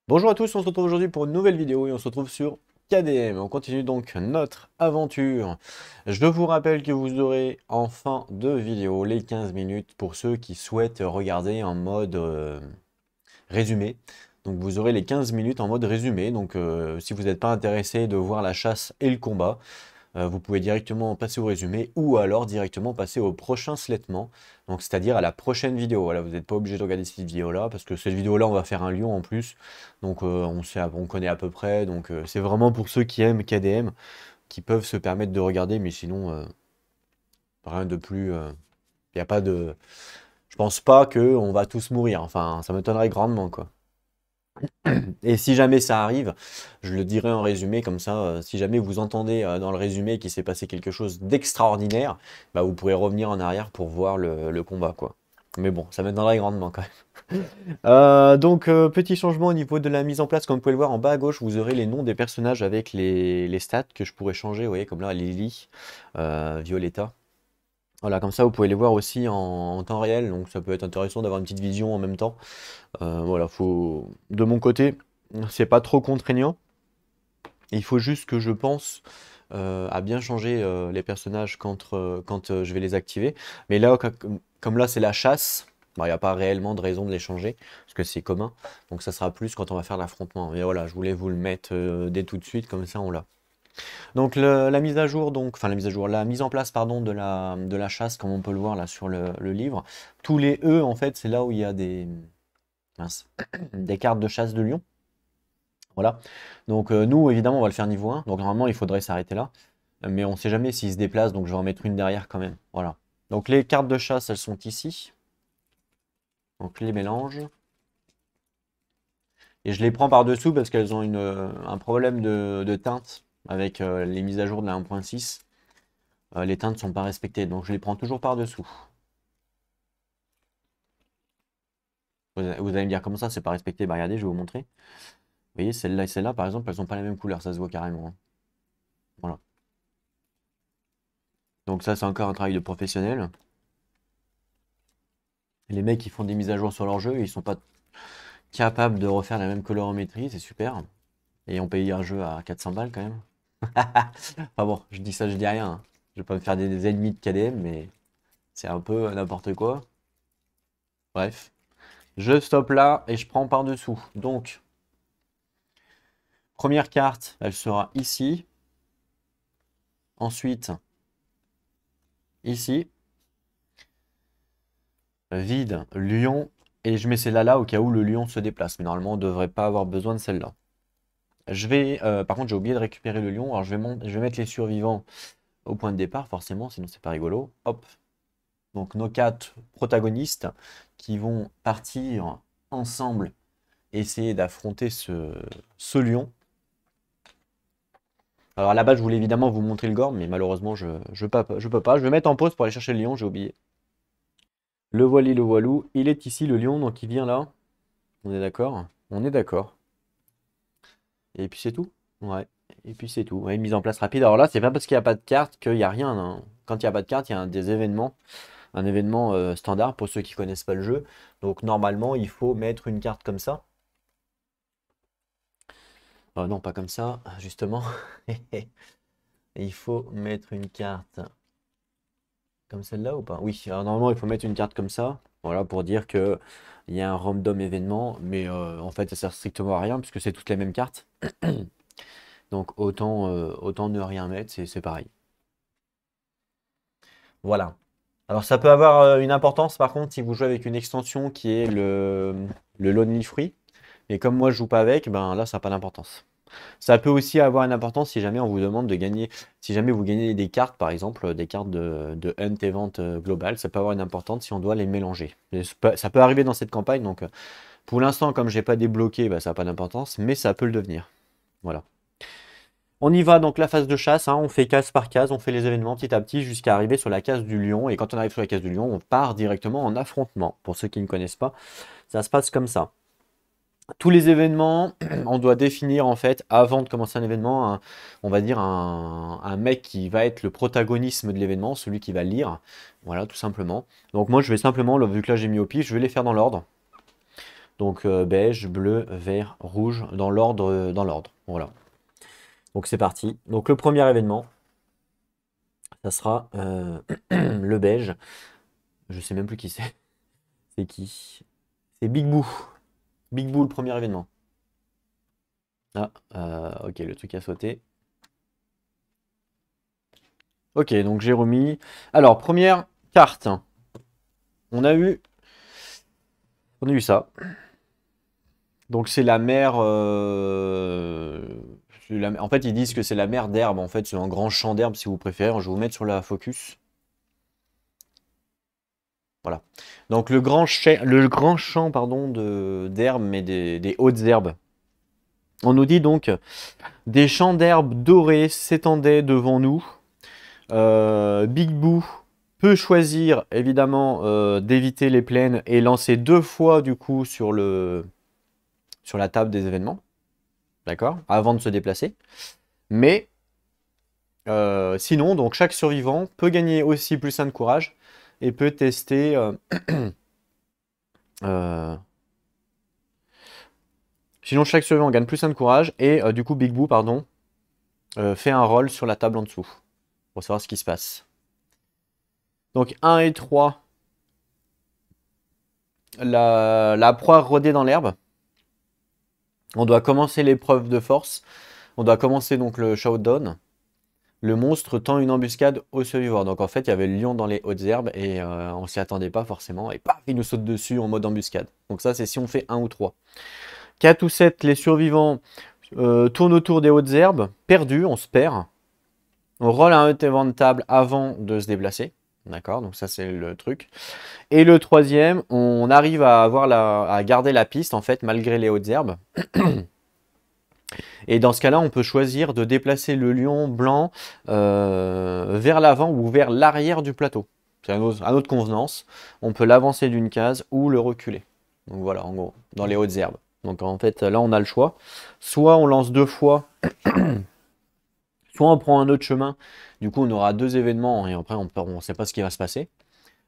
Bonjour à tous, on se retrouve aujourd'hui pour une nouvelle vidéo et on se retrouve sur KDM. On continue donc notre aventure. Je vous rappelle que vous aurez en fin de vidéo les 15 minutes pour ceux qui souhaitent regarder en mode résumé. Donc vous aurez les 15 minutes en mode résumé. Donc si vous n'êtes pas intéressé de voir la chasse et le combat, vous pouvez directement passer au résumé ou alors directement passer au prochain slettement, donc c'est-à-dire à la prochaine vidéo. Voilà, vous n'êtes pas obligé de regarder cette vidéo-là parce que cette vidéo-là, on va faire un lion en plus, donc on connaît à peu près, donc c'est vraiment pour ceux qui aiment KDM, qui peuvent se permettre de regarder, mais sinon, rien de plus. Il y a pas de. Je pense pas que on va tous mourir, enfin, ça m'étonnerait grandement, quoi. Et si jamais ça arrive, je le dirai en résumé, comme ça, si jamais vous entendez dans le résumé qu'il s'est passé quelque chose d'extraordinaire, bah, vous pourrez revenir en arrière pour voir le combat, quoi. Mais bon, ça m'étonnerait grandement quand même. Petit changement au niveau de la mise en place, comme vous pouvez le voir en bas à gauche, vous aurez les noms des personnages avec les stats que je pourrais changer, vous voyez, comme là, Lily, Violetta. Voilà, comme ça, vous pouvez les voir aussi en temps réel, donc ça peut être intéressant d'avoir une petite vision en même temps. Voilà, faut... De mon côté, c'est pas trop contraignant. Il faut juste que je pense à bien changer les personnages quand je vais les activer. Mais là, comme là, c'est la chasse, il n'y a pas réellement de raison de les changer, parce que c'est commun. Donc ça sera plus quand on va faire l'affrontement. Mais voilà, je voulais vous le mettre dès tout de suite, comme ça on l'a. Donc la mise à jour, donc, enfin la mise à jour, la mise en place, pardon, de la chasse, comme on peut le voir là sur le livre. Tous les E, en fait, c'est là où il y a mince, des cartes de chasse de lion. Voilà. Donc nous, évidemment, on va le faire niveau 1. Donc normalement, il faudrait s'arrêter là. Mais on ne sait jamais s'il se déplace, donc je vais en mettre une derrière quand même. Voilà. Donc les cartes de chasse, elles sont ici. Donc les mélanges. Et je les prends par-dessous parce qu'elles ont un problème de teinte avec les mises à jour de la 1.6. Les teintes ne sont pas respectées, donc je les prends toujours par-dessous. Vous allez me dire comment ça, c'est pas respecté? Bah regardez, je vais vous montrer. Vous voyez, celle-là et celle-là, par exemple, elles n'ont pas la même couleur, ça se voit carrément, hein. Voilà. Donc ça, c'est encore un travail de professionnel. Les mecs qui font des mises à jour sur leur jeu, ils sont pas capables de refaire la même colorimétrie, c'est super. Et on paye un jeu à 400 balles quand même. Enfin bon, je dis ça, je dis rien, hein. Je vais pas me faire des ennemis de KDM, mais c'est un peu n'importe quoi. Bref, je stoppe là et je prends par-dessous. Donc, première carte, elle sera ici. Ensuite, ici. Vide, lion. Et je mets celle-là là au cas où le lion se déplace. Mais normalement, on ne devrait pas avoir besoin de celle-là. Par contre, j'ai oublié de récupérer le lion. Alors, je vais mettre les survivants au point de départ, forcément, sinon c'est pas rigolo. Hop. Donc, nos 4 protagonistes qui vont partir ensemble essayer d'affronter ce lion. Alors, à la base, je voulais évidemment vous montrer le gore, mais malheureusement, je peux pas. Je vais mettre en pause pour aller chercher le lion, j'ai oublié. Le voili, le voilou. Il est ici, le lion, donc il vient là. On est d'accord? On est d'accord. Et puis c'est tout. Ouais. Et puis c'est tout. Ouais, une mise en place rapide. Alors là, c'est pas parce qu'il n'y a pas de carte qu'il n'y a rien, hein. Quand il n'y a pas de carte, il y a des événements. Un événement standard pour ceux qui connaissent pas le jeu. Donc normalement, il faut mettre une carte comme ça. Non, pas comme ça, justement. Il faut mettre une carte comme celle-là ou pas? Oui, alors normalement, il faut mettre une carte comme ça. Voilà, pour dire que il y a un random événement. Mais en fait, ça sert strictement à rien puisque c'est toutes les mêmes cartes. Donc autant ne rien mettre, c'est pareil. Voilà. Alors ça peut avoir une importance par contre si vous jouez avec une extension qui est le Lonely Free. Et comme moi je joue pas avec, ben là ça n'a pas d'importance. Ça peut aussi avoir une importance si jamais on vous demande de gagner, si jamais vous gagnez des cartes par exemple, des cartes de Hunt Event Global, ça peut avoir une importance si on doit les mélanger. Et ça peut arriver dans cette campagne, donc pour l'instant comme j'ai pas débloqué, ben, ça n'a pas d'importance, mais ça peut le devenir. Voilà. On y va donc la phase de chasse, hein, on fait case par case, on fait les événements petit à petit jusqu'à arriver sur la case du lion. Et quand on arrive sur la case du lion, on part directement en affrontement. Pour ceux qui ne connaissent pas, ça se passe comme ça. Tous les événements, on doit définir en fait, avant de commencer un événement, on va dire un mec qui va être le protagonisme de l'événement, celui qui va lire. Voilà, tout simplement. Donc moi je vais simplement, vu que là j'ai mis au pif, je vais les faire dans l'ordre. Donc beige, bleu, vert, rouge, dans l'ordre, Voilà. Donc c'est parti. Donc le premier événement, ça sera le beige. Je sais même plus qui c'est. C'est qui? C'est Big Boo. Big Boo, le premier événement. Ah, ok, le truc a sauté. Ok, donc j'ai remis. Alors, première carte. On a eu. On a eu ça. Donc c'est la mer. En fait, ils disent que c'est la mer d'herbe. En fait, c'est un grand champ d'herbe si vous préférez. Je vais vous mettre sur la focus. Voilà. Donc le grand champ pardon, d'herbe, mais des hautes herbes. On nous dit donc des champs d'herbes dorées s'étendaient devant nous. Big Boo peut choisir évidemment d'éviter les plaines et lancer 2 fois du coup sur la table des événements. D'accord? Avant de se déplacer. Mais sinon, donc chaque survivant peut gagner aussi plus 1 de courage et peut tester sinon chaque survivant gagne plus 1 de courage et du coup Big Boo pardon fait un roll sur la table en dessous pour savoir ce qui se passe. Donc 1 et 3, la proie rôdée dans l'herbe. On doit commencer l'épreuve de force. On doit commencer donc le showdown. Le monstre tend une embuscade au survivant. Donc en fait, il y avait le lion dans les hautes herbes et on s'y attendait pas forcément. Et paf, il nous saute dessus en mode embuscade. Donc ça, c'est si on fait 1 ou 3. 4 ou 7, les survivants tournent autour des hautes herbes. Perdu, on se perd. On roll un event de table avant de se déplacer. D'accord, donc ça c'est le truc. Et le troisième, on arrive à garder la piste en fait malgré les hautes herbes. Et dans ce cas-là, on peut choisir de déplacer le lion blanc vers l'avant ou vers l'arrière du plateau. C'est à notre convenance. On peut l'avancer d'une case ou le reculer. Donc voilà, en gros, dans les hautes herbes. Donc en fait, là, on a le choix. Soit on lance 2 fois, soit on prend un autre chemin. Du coup, on aura 2 événements et après, on ne sait pas ce qui va se passer.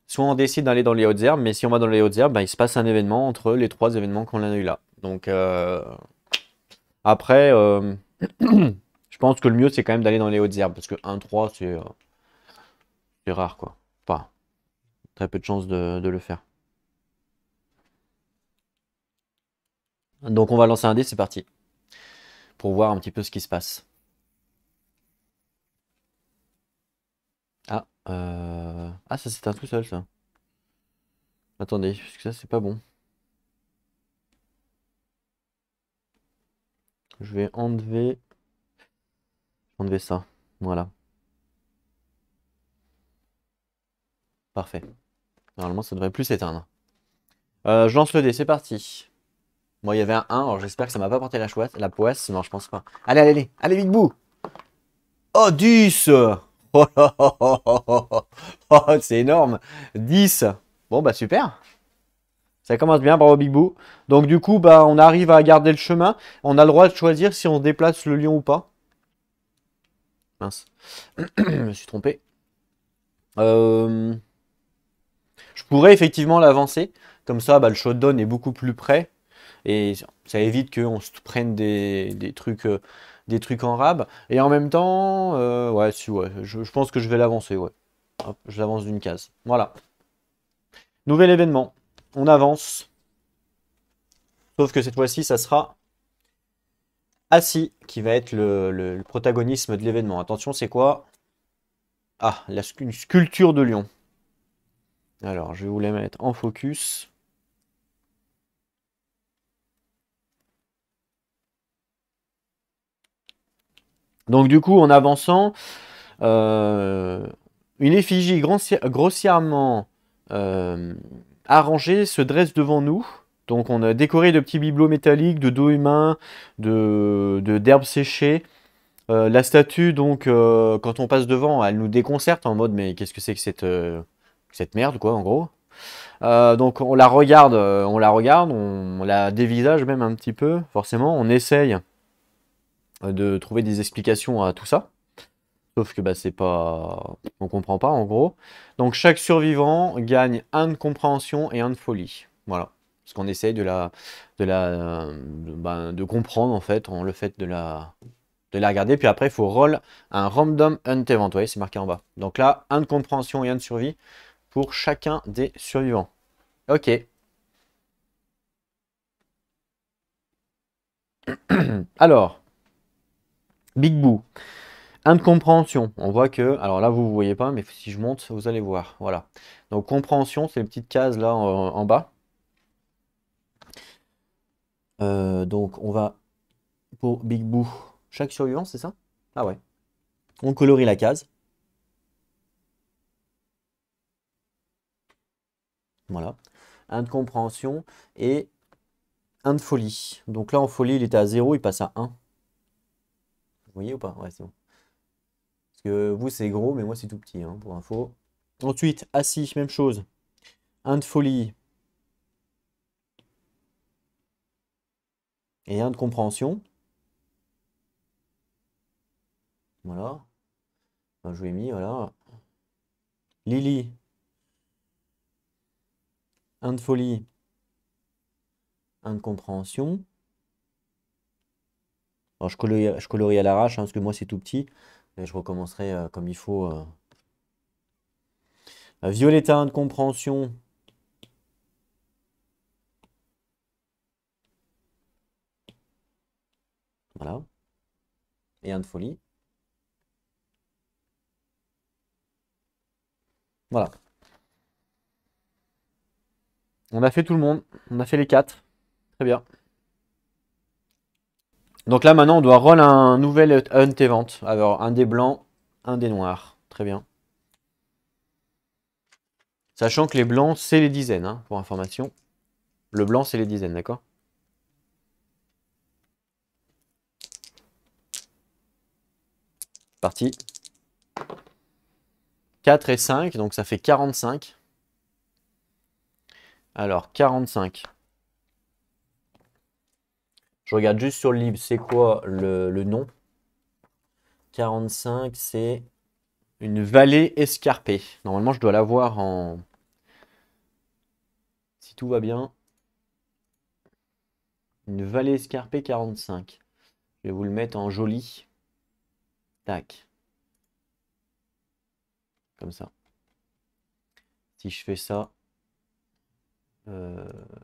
Soit on décide d'aller dans les hautes herbes, mais si on va dans les hautes herbes, bah, il se passe un événement entre les 3 événements qu'on a eu là. Donc après, je pense que le mieux c'est quand même d'aller dans les hautes herbes parce que 1-3 c'est rare quoi. Enfin, très peu de chances de le faire. Donc on va lancer un dé, c'est parti. Pour voir un petit peu ce qui se passe. Ah, ah ça s'éteint tout seul ça. Attendez, parce que ça c'est pas bon. Je vais enlever ça. Voilà. Parfait. Normalement ça devrait plus s'éteindre. Je lance le dé, c'est parti. Bon, il y avait un 1, alors j'espère que ça m'a pas porté la poisse. Non, je pense pas. Allez, allez, allez, allez, Big Boo. Oh, 10. Oh, là, oh, oh, oh, oh, oh, c'est énorme. 10. Bon, bah super. Ça commence bien, bravo Big Boo. Donc du coup, bah, on arrive à garder le chemin. On a le droit de choisir si on déplace le lion ou pas. Mince. Je me suis trompé. Je pourrais effectivement l'avancer. Comme ça, bah, le showdown est beaucoup plus près. Et ça évite qu'on se prenne des trucs en rab. Et en même temps, ouais, je pense que je vais l'avancer, ouais. Hop, je l'avance d'une case. Voilà. Nouvel événement. On avance. Sauf que cette fois-ci, ça sera Assis qui va être le protagonisme de l'événement. Attention, c'est quoi? Ah, une sculpture de lion. Alors, je vais vous la mettre en focus. Donc du coup, en avançant, une effigie grossièrement arrangée se dresse devant nous. Donc on a décoré de petits bibelots métalliques, de dos humains, d'herbes séchées. La statue, donc, quand on passe devant, elle nous déconcerte en mode mais qu'est-ce que c'est que cette merde, quoi, en gros. Donc on la regarde, on la dévisage même un petit peu, forcément. On essaye de trouver des explications à tout ça. Sauf que bah, c'est pas... on comprend pas en gros. Donc chaque survivant gagne 1 de compréhension et 1 de folie. Voilà. Parce qu'on essaye de comprendre en fait le fait de la regarder. Puis après, il faut roll un random hunt event. Vous voyez, c'est marqué en bas. Donc là, un de compréhension et un de survie pour chacun des survivants. Ok. Alors, Big Boo. Un de compréhension. On voit que, alors là, vous ne voyez pas, mais si je monte, vous allez voir. Voilà. Donc, compréhension, c'est les petites cases là en bas. Donc, on va pour Big Boo. Chaque survivant, c'est ça? Ah ouais. On colorie la case. Voilà. Un de compréhension et un de folie. Donc là, en folie, il était à 0, il passe à 1. Vous voyez ou pas? Ouais, c'est bon. Parce que vous, c'est gros, mais moi, c'est tout petit, hein, pour info. Ensuite, assis, même chose. Un de folie et un de compréhension. Voilà. Enfin, je lui ai mis, voilà. Lily, un de folie, un de compréhension. Alors, je colorie à l'arrache, hein, parce que moi, c'est tout petit. Et je recommencerai comme il faut. Violetta, un de compréhension. Voilà. Et un de folie. Voilà. On a fait tout le monde. On a fait les 4. Très bien. Donc là, maintenant, on doit roll un nouvel hunt event. Alors, un des blancs, un des noirs. Très bien. Sachant que les blancs, c'est les dizaines, hein, pour information. Le blanc, c'est les dizaines, d'accord? Parti. 4 et 5, donc ça fait 45. Alors, 45. Je regarde juste sur le livre, c'est quoi le nom? 45, c'est une vallée escarpée. Normalement, je dois l'avoir en... Si tout va bien. Une vallée escarpée 45. Je vais vous le mettre en joli. Tac. Comme ça. Si je fais ça...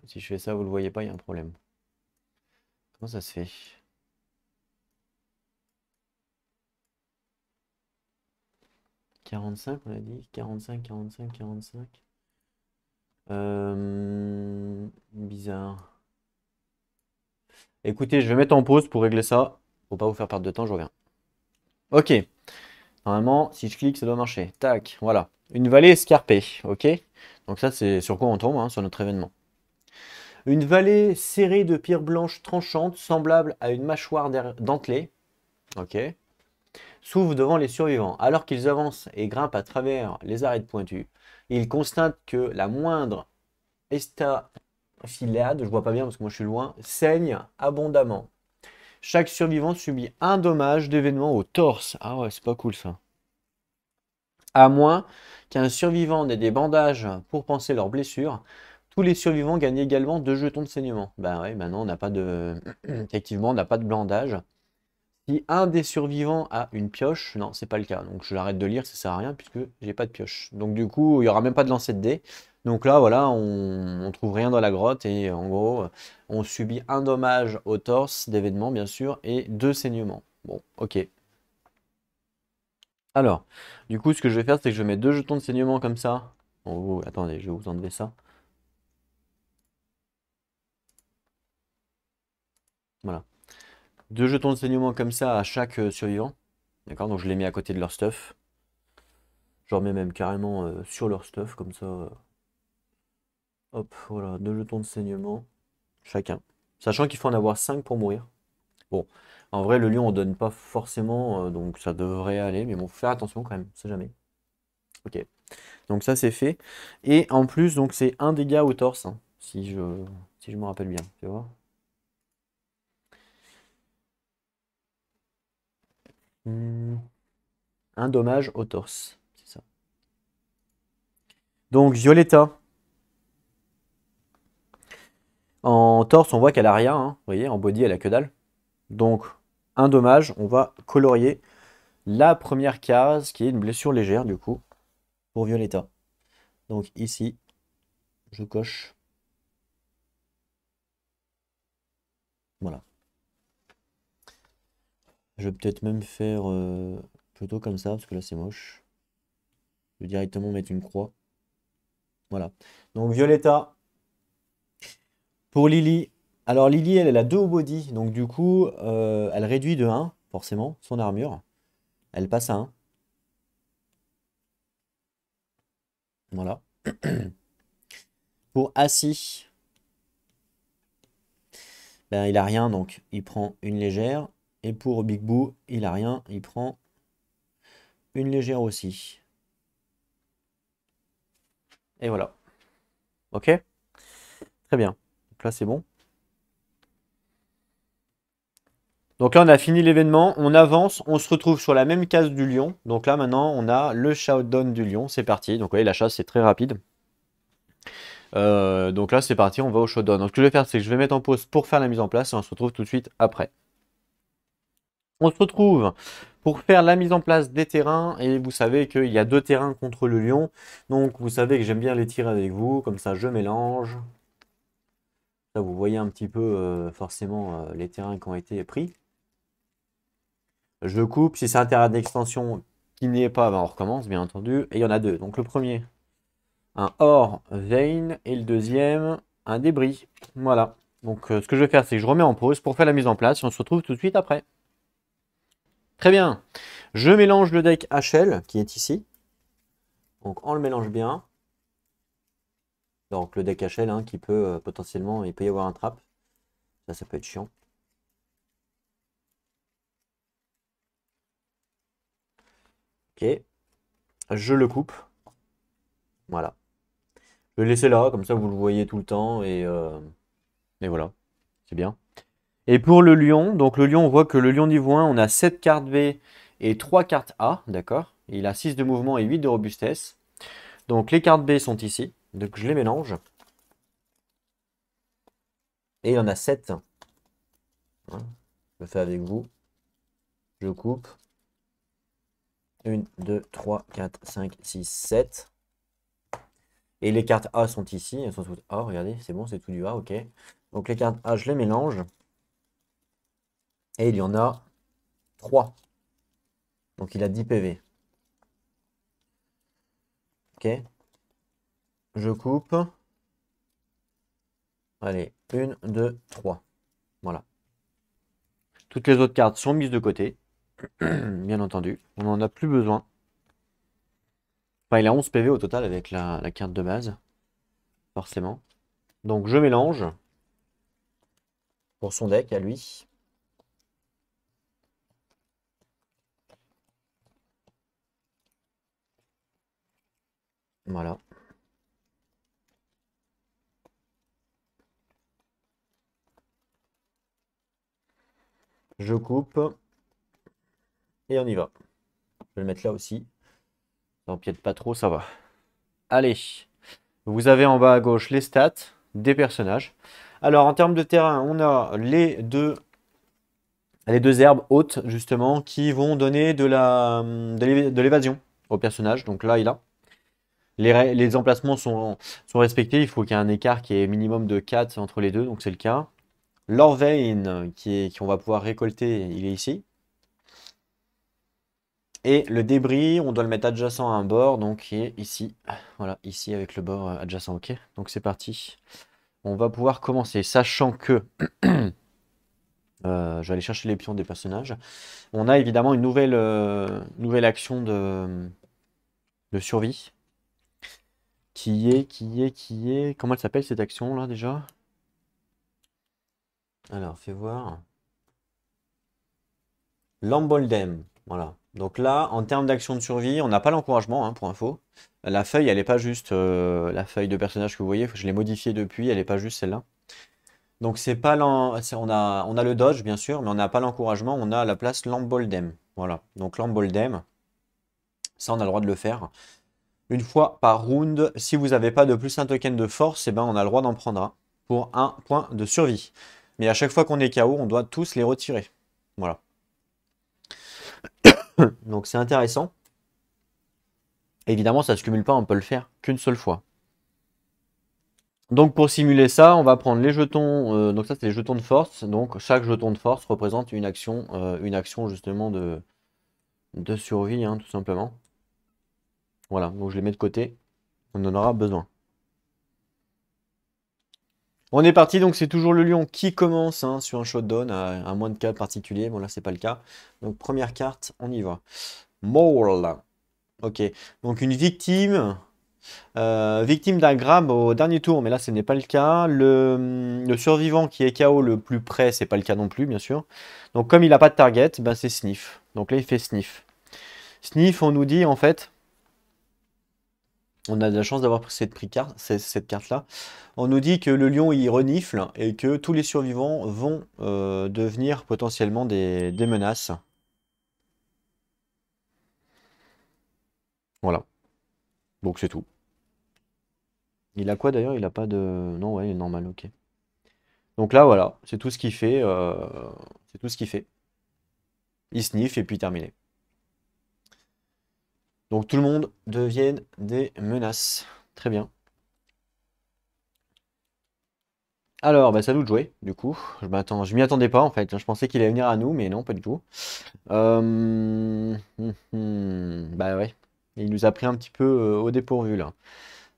si je fais ça, vous ne le voyez pas, il y a un problème. Comment ça se fait? « 45, on a dit? 45, 45, 45. Bizarre. Écoutez, je vais mettre en pause pour régler ça. Pour pas vous faire perdre de temps, je reviens. Ok. Normalement, si je clique, ça doit marcher. Tac, voilà. Une vallée escarpée, ok? Donc ça, c'est sur quoi on tombe, hein, sur notre événement. Une vallée serrée de pierres blanches tranchantes, semblable à une mâchoire dentelée, ok? S'ouvre devant les survivants. Alors qu'ils avancent et grimpent à travers les arêtes pointues, ils constatent que la moindre estafilade, je vois pas bien parce que moi je suis loin, saigne abondamment. Chaque survivant subit un dommage d'événement au torse. Ah ouais, c'est pas cool ça. À moins qu'un survivant n'ait des bandages pour panser leurs blessures, tous les survivants gagnent également 2 jetons de saignement. Ben ouais, maintenant on n'a pas de... Effectivement, on n'a pas de bandage. Si un des survivants a une pioche, non, c'est pas le cas. Donc je l'arrête de lire, ça sert à rien puisque j'ai pas de pioche. Donc du coup, il n'y aura même pas de lancer de dés. Donc là, voilà, on trouve rien dans la grotte et en gros, on subit un dommage au torse d'événement, bien sûr, et 2 saignements. Bon, ok. Alors, du coup, ce que je vais faire, c'est que je vais mettre 2 jetons de saignement comme ça. Oh, attendez, je vais vous enlever ça. Voilà. 2 jetons de saignement comme ça à chaque survivant. D'accord, donc je les mets à côté de leur stuff. Je remets même carrément sur leur stuff, comme ça. Hop, voilà, 2 jetons de saignement chacun. Sachant qu'il faut en avoir 5 pour mourir. Bon, en vrai, le lion, on donne pas forcément, donc ça devrait aller. Mais bon, faut faire attention quand même, on sait jamais. Ok, donc ça c'est fait. Et en plus, donc c'est un dégât au torse, hein, si je me rappelle bien. Tu vois. Un dommage au torse, c'est ça. Donc Violetta, En torse, on voit qu'elle a rien, hein. Vous voyez, en body, elle a que dalle. Donc, un dommage, on va colorier la première case, qui est une blessure légère, du coup, pour Violetta. Donc ici, je coche. Voilà. Je vais peut-être même faire plutôt comme ça, parce que là c'est moche. Je vais directement mettre une croix. Voilà. Donc Violetta. Pour Lily. Alors Lily, elle a 2 au body. Donc du coup, elle réduit de 1, forcément, son armure. Elle passe à 1. Voilà. Pour Assis, ben, il a rien, donc il prend une légère. Et pour Big Boo, il a rien, il prend une légère aussi. Et voilà. Ok? Très bien. Donc là, c'est bon. Donc là, on a fini l'événement. On avance. On se retrouve sur la même case du lion. Donc là, maintenant, on a le showdown du lion. C'est parti. Donc, vous voyez, la chasse, c'est très rapide. Donc là, c'est parti. On va au showdown. Donc, ce que je vais faire, c'est que je vais mettre en pause pour faire la mise en place. Et on se retrouve tout de suite après. On se retrouve pour faire la mise en place des terrains. Et vous savez qu'il y a 2 terrains contre le lion. Donc, vous savez que j'aime bien les tirer avec vous. Comme ça, je mélange. Là, vous voyez un petit peu forcément les terrains qui ont été pris. Je coupe. Si c'est un terrain d'extension qui n'y est pas, ben on recommence, bien entendu. Et il y en a 2. Donc le premier, un or vein. Et le deuxième, un débris. Voilà. Donc ce que je vais faire, c'est que je remets en pause pour faire la mise en place. Et on se retrouve tout de suite après. Très bien. Je mélange le deck HL qui est ici. Donc on le mélange bien. Donc le deck HL hein, qui peut potentiellement, il peut y avoir un trap. Ça peut être chiant. Ok. Je le coupe. Voilà. Je vais le laisser là, comme ça vous le voyez tout le temps. Et voilà. C'est bien. Et pour le lion, donc le lion, on voit que le lion niveau 1, on a 7 cartes B et 3 cartes A, d'accord? Il a 6 de mouvement et 8 de robustesse. Donc les cartes B sont ici, donc je les mélange. Et il y en a 7. Hein. Je le fais avec vous. Je coupe. 1, 2, 3, 4, 5, 6, 7. Et les cartes A sont ici, elles sont toutes A, regardez, c'est bon, c'est tout du A, ok. Donc les cartes A, je les mélange. Et il y en a 3. Donc il a 10 PV. Ok. Je coupe. Allez, 1, 2, 3. Voilà. Toutes les autres cartes sont mises de côté. Bien entendu. On n'en a plus besoin. Enfin, il a 11 PV au total avec la carte de base. Forcément. Donc je mélange. Pour son deck à lui. Voilà. Je coupe. Et on y va. Je vais le mettre là aussi. Ça empiète pas trop, ça va. Allez. Vous avez en bas à gauche les stats des personnages. Alors en termes de terrain, on a les deux herbes hautes justement qui vont donner de l'évasion au personnage. Donc là, il a. Les emplacements sont respectés. Il faut qu'il y ait un écart qui est minimum de 4 entre les deux. Donc c'est le cas. L'Orvein qu'on va pouvoir récolter, il est ici. Et le débris, on doit le mettre adjacent à un bord, donc qui est ici. Voilà, ici avec le bord adjacent, ok. Donc c'est parti. On va pouvoir commencer, sachant que je vais aller chercher les pions des personnages. On a évidemment une nouvelle action de survie. Comment elle s'appelle cette action là déjà? Alors, fais voir. L'Emboldem. Voilà. Donc là, en termes d'action de survie, on n'a pas l'encouragement, hein, pour info. La feuille, elle n'est pas juste la feuille de personnage que vous voyez. Je l'ai modifiée depuis, elle n'est pas juste celle-là. Donc c'est pas on a le dodge, bien sûr, mais on n'a pas l'encouragement. On a à la place l'Emboldem. Voilà. Donc l'Emboldem, ça, on a le droit de le faire. Une fois par round, si vous n'avez pas de plus un token de force, eh ben, on a le droit d'en prendre un. pour un point de survie. Mais à chaque fois qu'on est KO, on doit tous les retirer. Voilà. Donc c'est intéressant. Évidemment, ça ne se cumule pas, on peut le faire qu'une seule fois. Donc pour simuler ça, on va prendre les jetons. Donc ça, c'est les jetons de force. Donc chaque jeton de force représente une action justement de survie, hein, tout simplement. Voilà, donc je les mets de côté. On en aura besoin. On est parti, donc c'est toujours le lion qui commence hein, sur un showdown à moins de cas particulier. Bon là, c'est pas le cas. Donc première carte, on y va. Maul. Ok, donc une victime. Victime d'un grab au dernier tour, mais là ce n'est pas le cas. Le survivant qui est KO le plus près, c'est pas le cas non plus, bien sûr. Donc comme il n'a pas de target, ben, c'est sniff. Donc là il fait sniff. Sniff, on nous dit en fait, on a de la chance d'avoir pris cette carte-là. On nous dit que le lion il renifle et que tous les survivants vont devenir potentiellement des menaces. Voilà. Donc c'est tout. Il a quoi d'ailleurs? Il a pas de... Non, ouais, il est normal, ok. Donc là, voilà, c'est tout ce qu'il fait. C'est tout ce qu'il fait. Il sniff et puis terminé. Donc tout le monde devienne des menaces. Très bien. Alors, bah, c'est à nous de jouer, du coup. Je m'y attendais pas en fait. Je pensais qu'il allait venir à nous, mais non, pas du tout. Bah ouais. Il nous a pris un petit peu au dépourvu là.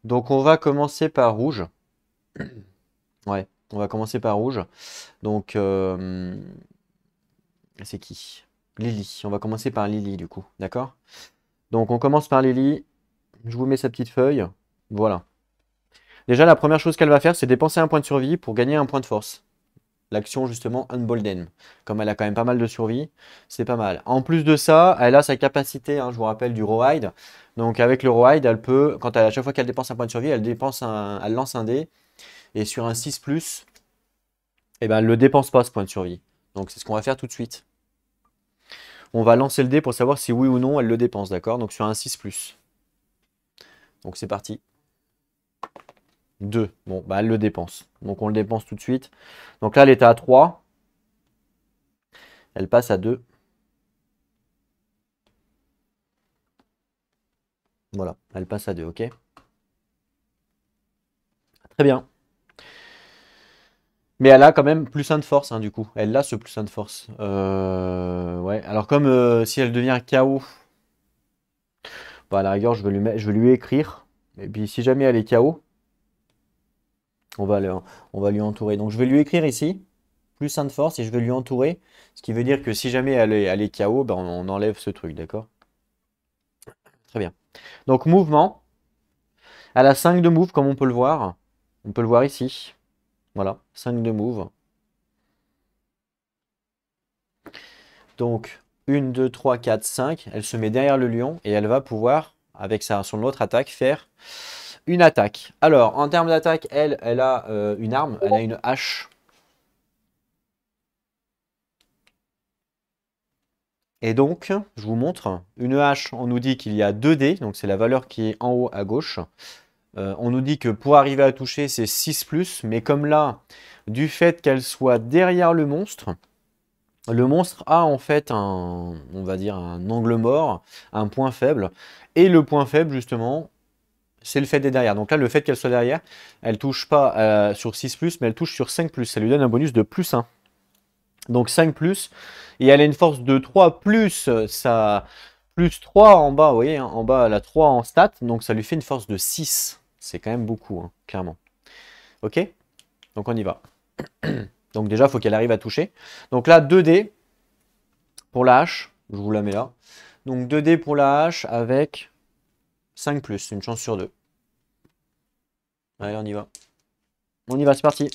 Donc on va commencer par rouge. Ouais, on va commencer par rouge. Donc c'est qui? Lily. On va commencer par Lily du coup, d'accord? Donc on commence par Lily. Je vous mets sa petite feuille. Voilà. Déjà, la première chose qu'elle va faire, c'est dépenser un point de survie pour gagner un point de force. L'action, justement, Unbolden. Comme elle a quand même pas mal de survie, c'est pas mal. En plus de ça, elle a sa capacité, hein, je vous rappelle, du Rawhide. Donc avec le Rawhide, elle peut, à chaque fois qu'elle dépense un point de survie, elle lance un dé. Et sur un 6+, eh ben, elle ne le dépense pas, ce point de survie. Donc c'est ce qu'on va faire tout de suite. On va lancer le dé pour savoir si oui ou non elle le dépense, d'accord? Donc sur un 6+. Donc c'est parti. 2. Bon, bah elle le dépense. Donc on le dépense tout de suite. Donc là, elle était à 3. Elle passe à 2. Voilà, elle passe à 2, ok? Très bien. Mais elle a quand même plus 1 de force, hein, du coup. Elle a ce plus 1 de force. Ouais, alors comme si elle devient KO, bah à la rigueur, je vais lui écrire. Et puis si jamais elle est KO, on va lui entourer. Donc je vais lui écrire ici, plus 1 de force, et je vais lui entourer. Ce qui veut dire que si jamais elle est KO, bah, on enlève ce truc, d'accord? Très bien. Donc mouvement. Elle a 5 de move, comme on peut le voir. On peut le voir ici. Voilà, 5 de move. Donc 1, 2, 3, 4, 5. Elle se met derrière le lion et elle va pouvoir, avec son autre attaque, faire une attaque. Alors, en termes d'attaque, elle a une arme. Elle a une hache. Et donc, je vous montre, une hache, on nous dit qu'il y a 2 dés, donc c'est la valeur qui est en haut à gauche. On nous dit que pour arriver à toucher, c'est 6+, mais comme là, du fait qu'elle soit derrière le monstre a en fait on va dire un angle mort, un point faible, et le point faible justement, c'est le fait d'être derrière. Donc là, le fait qu'elle soit derrière, elle touche pas sur 6+, mais elle touche sur 5+, ça lui donne un bonus de +1. Donc 5+, et elle a une force de 3 plus ça plus 3 en bas, vous voyez, hein, en bas elle a 3 en stats, donc ça lui fait une force de 6. C'est quand même beaucoup, hein, clairement. Ok? Donc on y va. Donc déjà, il faut qu'elle arrive à toucher. Donc là, 2 dés pour la hache. Je vous la mets là. Donc 2 dés pour la hache avec 5+, une chance sur 2. Allez, on y va. On y va, c'est parti.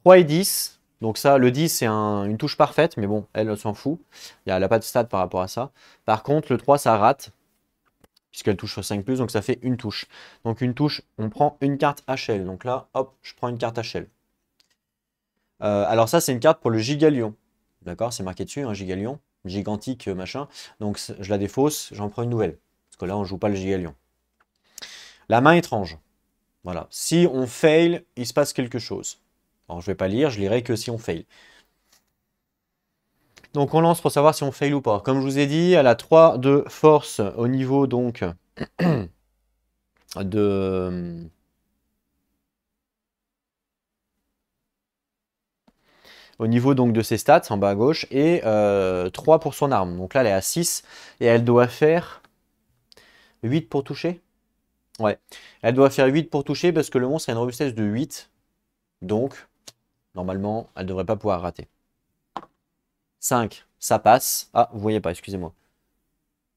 3 et 10. Donc ça, le 10, c'est une touche parfaite, mais bon, elle s'en fout. Elle n'a pas de stat par rapport à ça. Par contre, le 3, ça rate, puisqu'elle touche sur 5+, donc ça fait une touche. Donc une touche, on prend une carte HL. Donc là, hop, je prends une carte HL. Alors ça, c'est une carte pour le Gigalion. D'accord, c'est marqué dessus, un Gigalion, gigantique, machin. Donc je la défausse, j'en prends une nouvelle. Parce que là, on ne joue pas le Gigalion. La main étrange. Voilà. Si on fail, il se passe quelque chose. Alors, je vais pas lire, je lirai que si on fail. Donc, on lance pour savoir si on fail ou pas. Comme je vous ai dit, elle a 3 de force au niveau donc de... Au niveau donc de ses stats en bas à gauche et 3 pour son arme. Donc là, elle est à 6 et elle doit faire 8 pour toucher. Ouais, elle doit faire 8 pour toucher parce que le monstre a une robustesse de 8. Donc, normalement, elle ne devrait pas pouvoir rater. 5, ça passe. Ah, vous voyez pas, excusez-moi.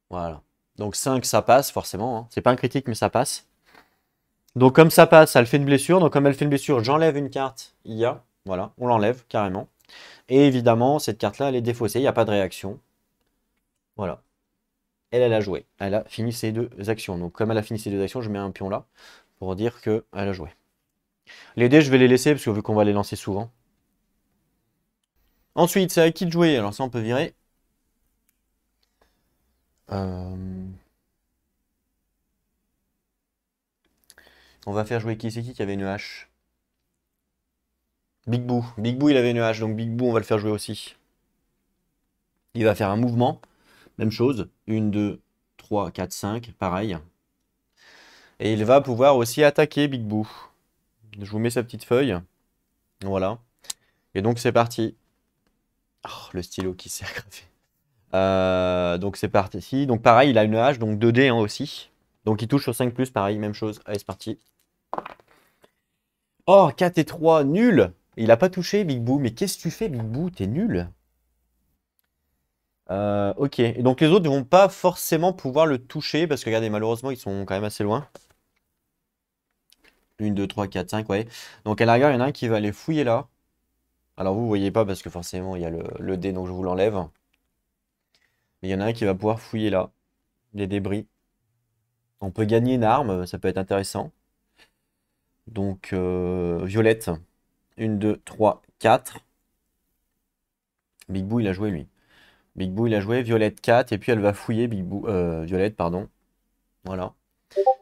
Voilà. Donc 5, ça passe, forcément. Hein. C'est pas un critique, mais ça passe. Donc comme ça passe, elle fait une blessure. Donc comme elle fait une blessure, j'enlève une carte IA. Voilà, on l'enlève carrément. Et évidemment, cette carte-là, elle est défaussée. Il n'y a pas de réaction. Voilà. Elle a joué. Elle a fini ses 2 actions. Donc comme elle a fini ses 2 actions, je mets un pion là pour dire qu'elle a joué. Les dés, je vais les laisser parce que vu qu'on va les lancer souvent. Ensuite, c'est à qui de jouer. Alors ça, on peut virer. On va faire jouer qui? C'est qui avait une hache? Big Boo. Big Boo, il avait une hache. Donc Big Boo, on va le faire jouer aussi. Il va faire un mouvement. Même chose. 1, 2, 3, 4, 5. Pareil. Et il va pouvoir aussi attaquer Big Boo. Je vous mets sa petite feuille. Voilà. Et donc c'est parti. Oh, le stylo qui s'est aggravé. Donc c'est parti. Donc pareil, il a une hache, donc 2 dés hein, aussi. Donc il touche sur 5+, pareil, même chose. Allez, c'est parti. Oh, 4 et 3, nul. Il a pas touché, Big Boo. Mais qu'est-ce que tu fais, Big Boo? T'es nul. Ok. Et donc les autres ne vont pas forcément pouvoir le toucher, parce que regardez, malheureusement, ils sont quand même assez loin. 1, 2, 3, 4, 5, ouais. Donc à la rigueur, il y en a un qui va aller fouiller là. Alors vous, voyez pas, parce que forcément, il y a le dé, donc je vous l'enlève. Mais il y en a un qui va pouvoir fouiller là. Les débris. On peut gagner une arme, ça peut être intéressant. Donc, violette. 1, 2, 3, 4. Big Boo, il a joué, lui. Big Boo, il a joué. Violette, 4. Et puis, elle va fouiller Big Boo, Violette, pardon. Voilà.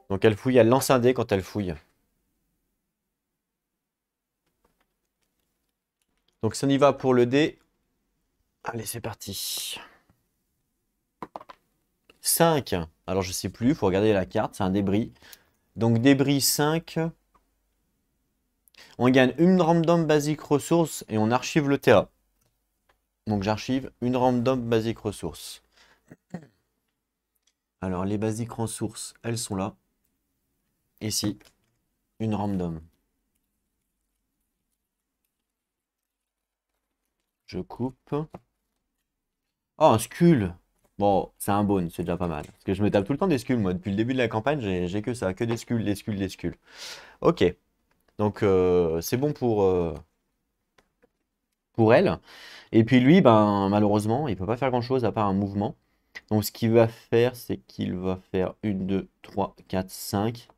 Donc, elle fouille. Elle lance un dé quand elle fouille. Donc, ça y va pour le dé. Allez, c'est parti. 5. Alors, je sais plus. Il faut regarder la carte. C'est un débris. Donc, débris 5. On gagne une random basic ressource et on archive le TA. Donc j'archive une random basic ressource. Alors les basic ressources, elles sont là. Ici, une random. Je coupe. Oh, un skull. Bon, c'est un bone, c'est déjà pas mal. Parce que je me tape tout le temps des skulls, moi. Depuis le début de la campagne, j'ai que ça, que des skulls, des skulls, des skulls. Ok. Donc c'est bon pour elle. Et puis lui, ben malheureusement, il peut pas faire grand-chose à part un mouvement. Donc ce qu'il va faire, c'est qu'il va faire 1, 2, 3, 4, 5.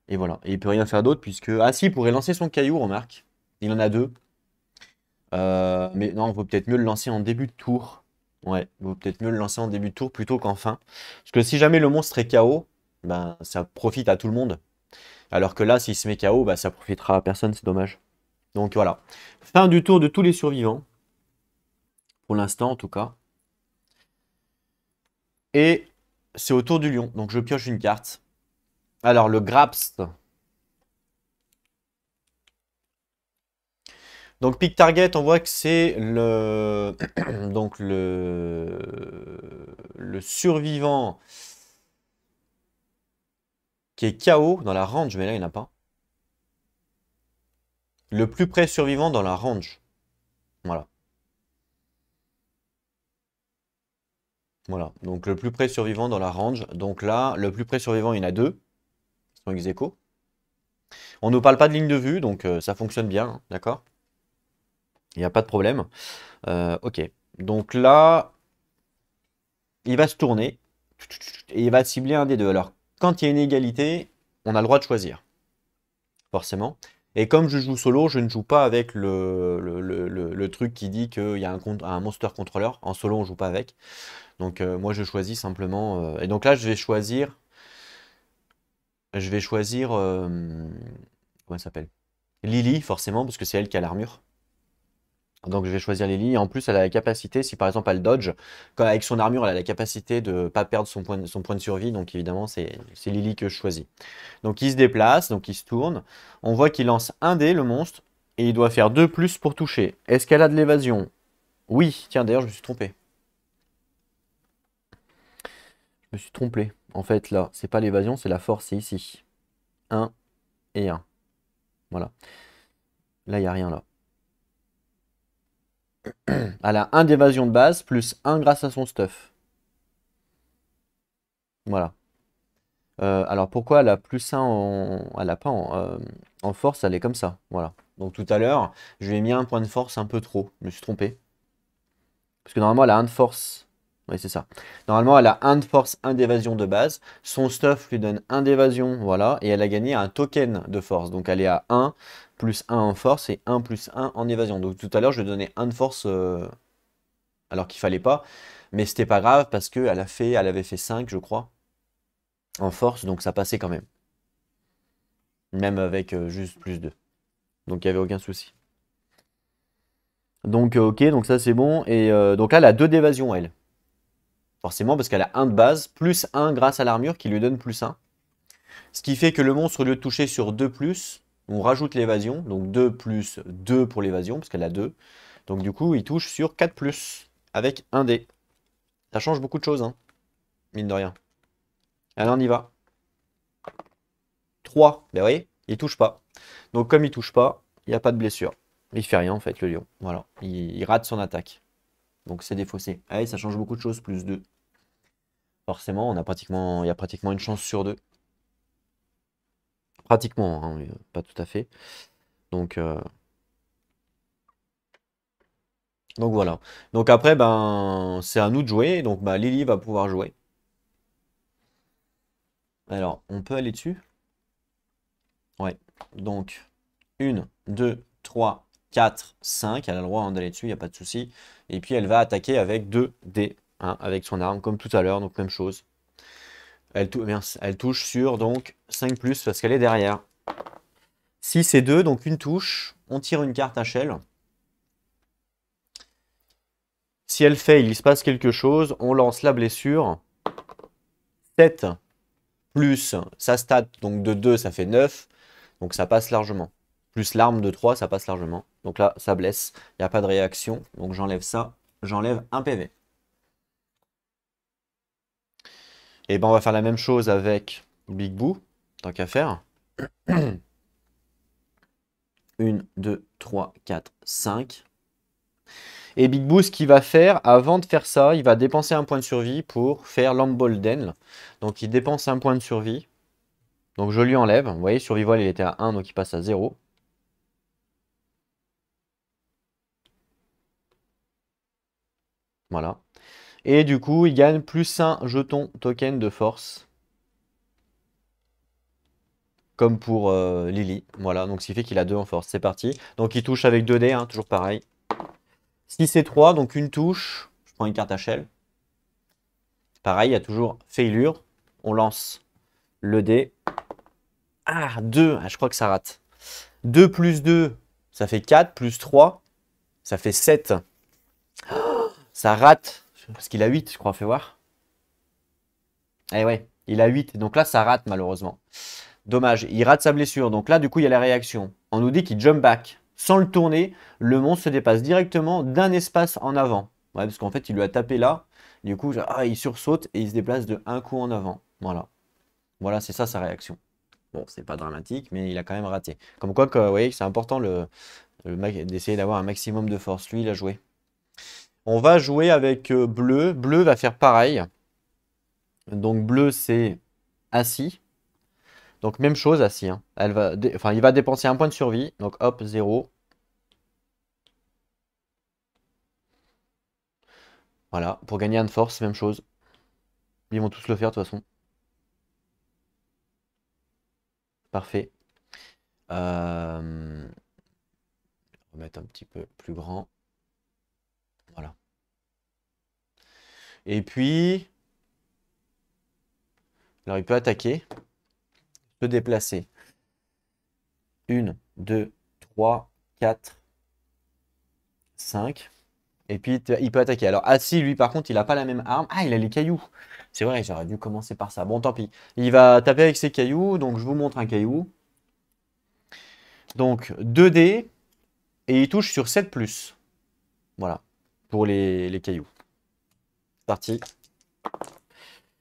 Et voilà. Et il peut rien faire d'autre puisque... Ah si, il pourrait lancer son caillou, remarque. Il en a 2. Mais non, il vaut peut-être mieux le lancer en début de tour. Ouais, il vaut peut-être mieux le lancer en début de tour plutôt qu'en fin. Parce que si jamais le monstre est KO, ben ça profite à tout le monde. Alors que là, s'il se met KO, ben, ça profitera à personne, c'est dommage. Donc voilà. Fin du tour de tous les survivants. Pour l'instant, en tout cas. Et c'est au tour du lion. Donc je pioche une carte. Alors le Graps. Donc pick target, on voit que c'est le donc le survivant qui est KO dans la range, mais là il n'y en a pas. Le plus près survivant dans la range. Voilà. Voilà. Donc le plus près survivant dans la range. Donc là, le plus près survivant, il y en a 2. Ils sont ex aequo. On ne nous parle pas de ligne de vue, donc ça fonctionne bien, hein, d'accord? Il n'y a pas de problème. Ok. Donc là, il va se tourner et il va cibler un des deux. Alors, quand il y a une égalité, on a le droit de choisir, forcément. Et comme je joue solo, je ne joue pas avec le truc qui dit qu'il y a un monster contrôleur. En solo, on ne joue pas avec. Donc moi, je choisis simplement... Et donc là, je vais choisir je vais choisir... comment elle s'appelle? Lily, forcément, parce que c'est elle qui a l'armure. Donc je vais choisir Lily. Et en plus, elle a la capacité, si par exemple elle dodge, avec son armure, elle a la capacité de ne pas perdre son point de survie. Donc évidemment, c'est Lily que je choisis. Donc il se déplace, donc il se tourne. On voit qu'il lance un dé, le monstre, et il doit faire 2 plus pour toucher. Est-ce qu'elle a de l'évasion? Oui. Tiens, d'ailleurs, je me suis trompé. Je me suis trompé. En fait, là, c'est pas l'évasion, c'est la force, c'est ici. Un et un. Voilà. Là, il n'y a rien là. Elle a un d'évasion de base, plus un grâce à son stuff. Voilà. Alors pourquoi elle a plus 1 en... Elle a pas en force, elle est comme ça. Voilà. Donc tout à l'heure, je lui ai mis un point de force un peu trop. Je me suis trompé. Parce que normalement, elle a un de force. Oui, c'est ça. Normalement, elle a un de force, un d'évasion de base. Son stuff lui donne un d'évasion, voilà. Et elle a gagné un token de force. Donc elle est à 1 plus 1 en force et 1 plus 1 en évasion. Donc tout à l'heure, je lui ai donné 1 de force alors qu'il fallait pas. Mais c'était pas grave parce elle avait fait 5, je crois, en force. Donc ça passait quand même. Même avec juste plus 2. Donc il n'y avait aucun souci. Donc ok, donc ça c'est bon. Et donc là, elle a 2 d'évasion, elle. Forcément, parce qu'elle a 1 de base, plus 1 grâce à l'armure qui lui donne plus 1. Ce qui fait que le monstre, au lieu de toucher sur 2 plus, on rajoute l'évasion. Donc 2 plus 2 pour l'évasion, parce qu'elle a 2. Donc du coup, il touche sur 4 plus, avec 1 dé. Ça change beaucoup de choses, hein, mine de rien. Allez, on y va. 3, ben oui, il touche pas. Donc comme il touche pas, il n'y a pas de blessure. Il fait rien en fait, le lion. Voilà, il rate son attaque. Donc c'est défaussé. Allez, ça change beaucoup de choses, plus 2. Forcément, il y a pratiquement une chance sur 2. Pratiquement, hein, mais, pas tout à fait. Donc, donc voilà. Donc après, ben, c'est à nous de jouer. Donc bah, Lily va pouvoir jouer. Alors, on peut aller dessus? Ouais. Donc, 1, 2, 3, 4, 5. Elle a le droit hein, d'aller dessus, il n'y a pas de souci. Et puis, elle va attaquer avec 2 dés, hein, avec son arme, comme tout à l'heure. Donc, même chose. Elle touche sur donc 5 plus parce qu'elle est derrière. 6 et 2, donc une touche. On tire une carte HL. Si elle fait, il se passe quelque chose. On lance la blessure. 7 plus sa stat, donc de 2, ça fait 9. Donc ça passe largement. Plus l'arme de 3, ça passe largement. Donc là, ça blesse. Il n'y a pas de réaction. Donc j'enlève ça. J'enlève un PV. Et ben on va faire la même chose avec Big Boo. Tant qu'à faire. 1, 2, 3, 4, 5. Et Big Boo, ce qu'il va faire, avant de faire ça, il va dépenser un point de survie pour faire l'Ambolden. Donc il dépense un point de survie. Donc je lui enlève. Vous voyez, survival, il était à 1, donc il passe à 0. Voilà. Et du coup, il gagne plus un jeton token de force. Comme pour Lily. Voilà, donc ce qui fait qu'il a 2 en force. C'est parti. Donc il touche avec 2 dés, hein, toujours pareil. 6 et 3, donc une touche. Je prends une carte HL. Pareil, il y a toujours failure. On lance le dé. Ah, 2. Ah, je crois que ça rate. 2 plus 2, ça fait 4. Plus 3, ça fait 7. Ça rate. Parce qu'il a 8, je crois. Fais voir. Eh ouais, il a 8. Donc là, ça rate malheureusement. Dommage, il rate sa blessure. Donc là, du coup, il y a la réaction. On nous dit qu'il jump back. Sans le tourner, le monstre se dépasse directement d'un espace en avant. Ouais, parce qu'en fait, il lui a tapé là. Du coup, il sursaute et il se déplace de un coup en avant. Voilà. Voilà, c'est ça sa réaction. Bon, c'est pas dramatique, mais il a quand même raté. Comme quoi, vous voyez, c'est important d'essayer d'avoir un maximum de force. Lui, il a joué. On va jouer avec bleu. Bleu va faire pareil. Donc bleu, c'est assis. Donc même chose assis. Hein. Enfin, il va dépenser un point de survie. Donc hop, 0. Voilà. Pour gagner un de force, même chose. Ils vont tous le faire de toute façon. Parfait. On va mettre un petit peu plus grand. Voilà. Et puis, alors il peut attaquer. se déplacer. 1, 2, 3, 4, 5. Et puis il peut attaquer. Alors, ah si, lui par contre, il n'a pas la même arme. Ah, il a les cailloux. C'est vrai, j'aurais dû commencer par ça. Bon, tant pis. Il va taper avec ses cailloux. Donc, je vous montre un caillou. Donc, 2 dés. Et il touche sur 7+. Voilà. Pour les cailloux. C'est parti.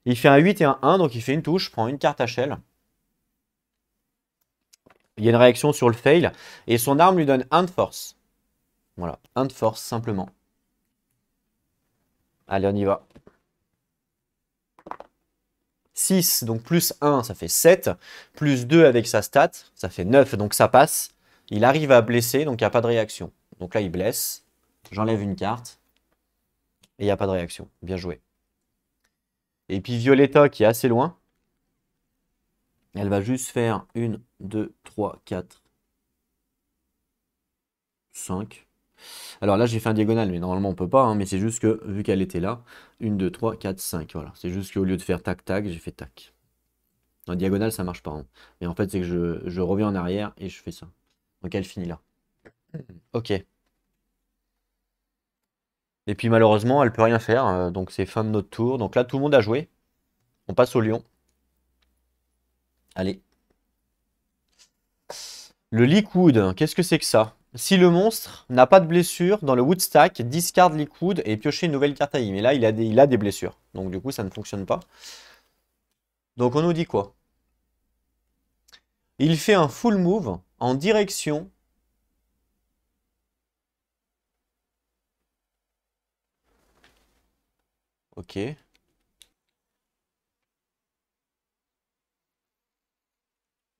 Il fait un 8 et un 1. Donc, il fait une touche. Prend une carte HL. Il y a une réaction sur le fail. Et son arme lui donne 1 de force. Voilà. 1 de force, simplement. Allez, on y va. 6, donc plus 1, ça fait 7. Plus 2 avec sa stat, ça fait 9, donc ça passe. Il arrive à blesser, donc il n'y a pas de réaction. Donc là, il blesse. J'enlève une carte. Et il n'y a pas de réaction. Bien joué. Et puis Violetta, qui est assez loin. Elle va juste faire 1, 2, 3, 4, 5. Alors là, j'ai fait un diagonal, mais normalement, on peut pas. Hein, mais c'est juste que, vu qu'elle était là, 1, 2, 3, 4, 5. Voilà. C'est juste qu'au lieu de faire tac, tac, j'ai fait tac. En diagonale, ça marche pas. Hein. Mais en fait, c'est que je reviens en arrière et je fais ça. Donc elle finit là. Ok. Et puis malheureusement, elle peut rien faire. Donc c'est fin de notre tour. Donc là, tout le monde a joué. On passe au lion. Allez. Le Liquid, qu'est-ce que c'est que ça? Si le monstre n'a pas de blessure, dans le wood stack, discard Liquid et piocher une nouvelle carte à I. Mais là, il a des blessures. Donc du coup, ça ne fonctionne pas. Donc on nous dit quoi? Il fait un full move en direction. Ok.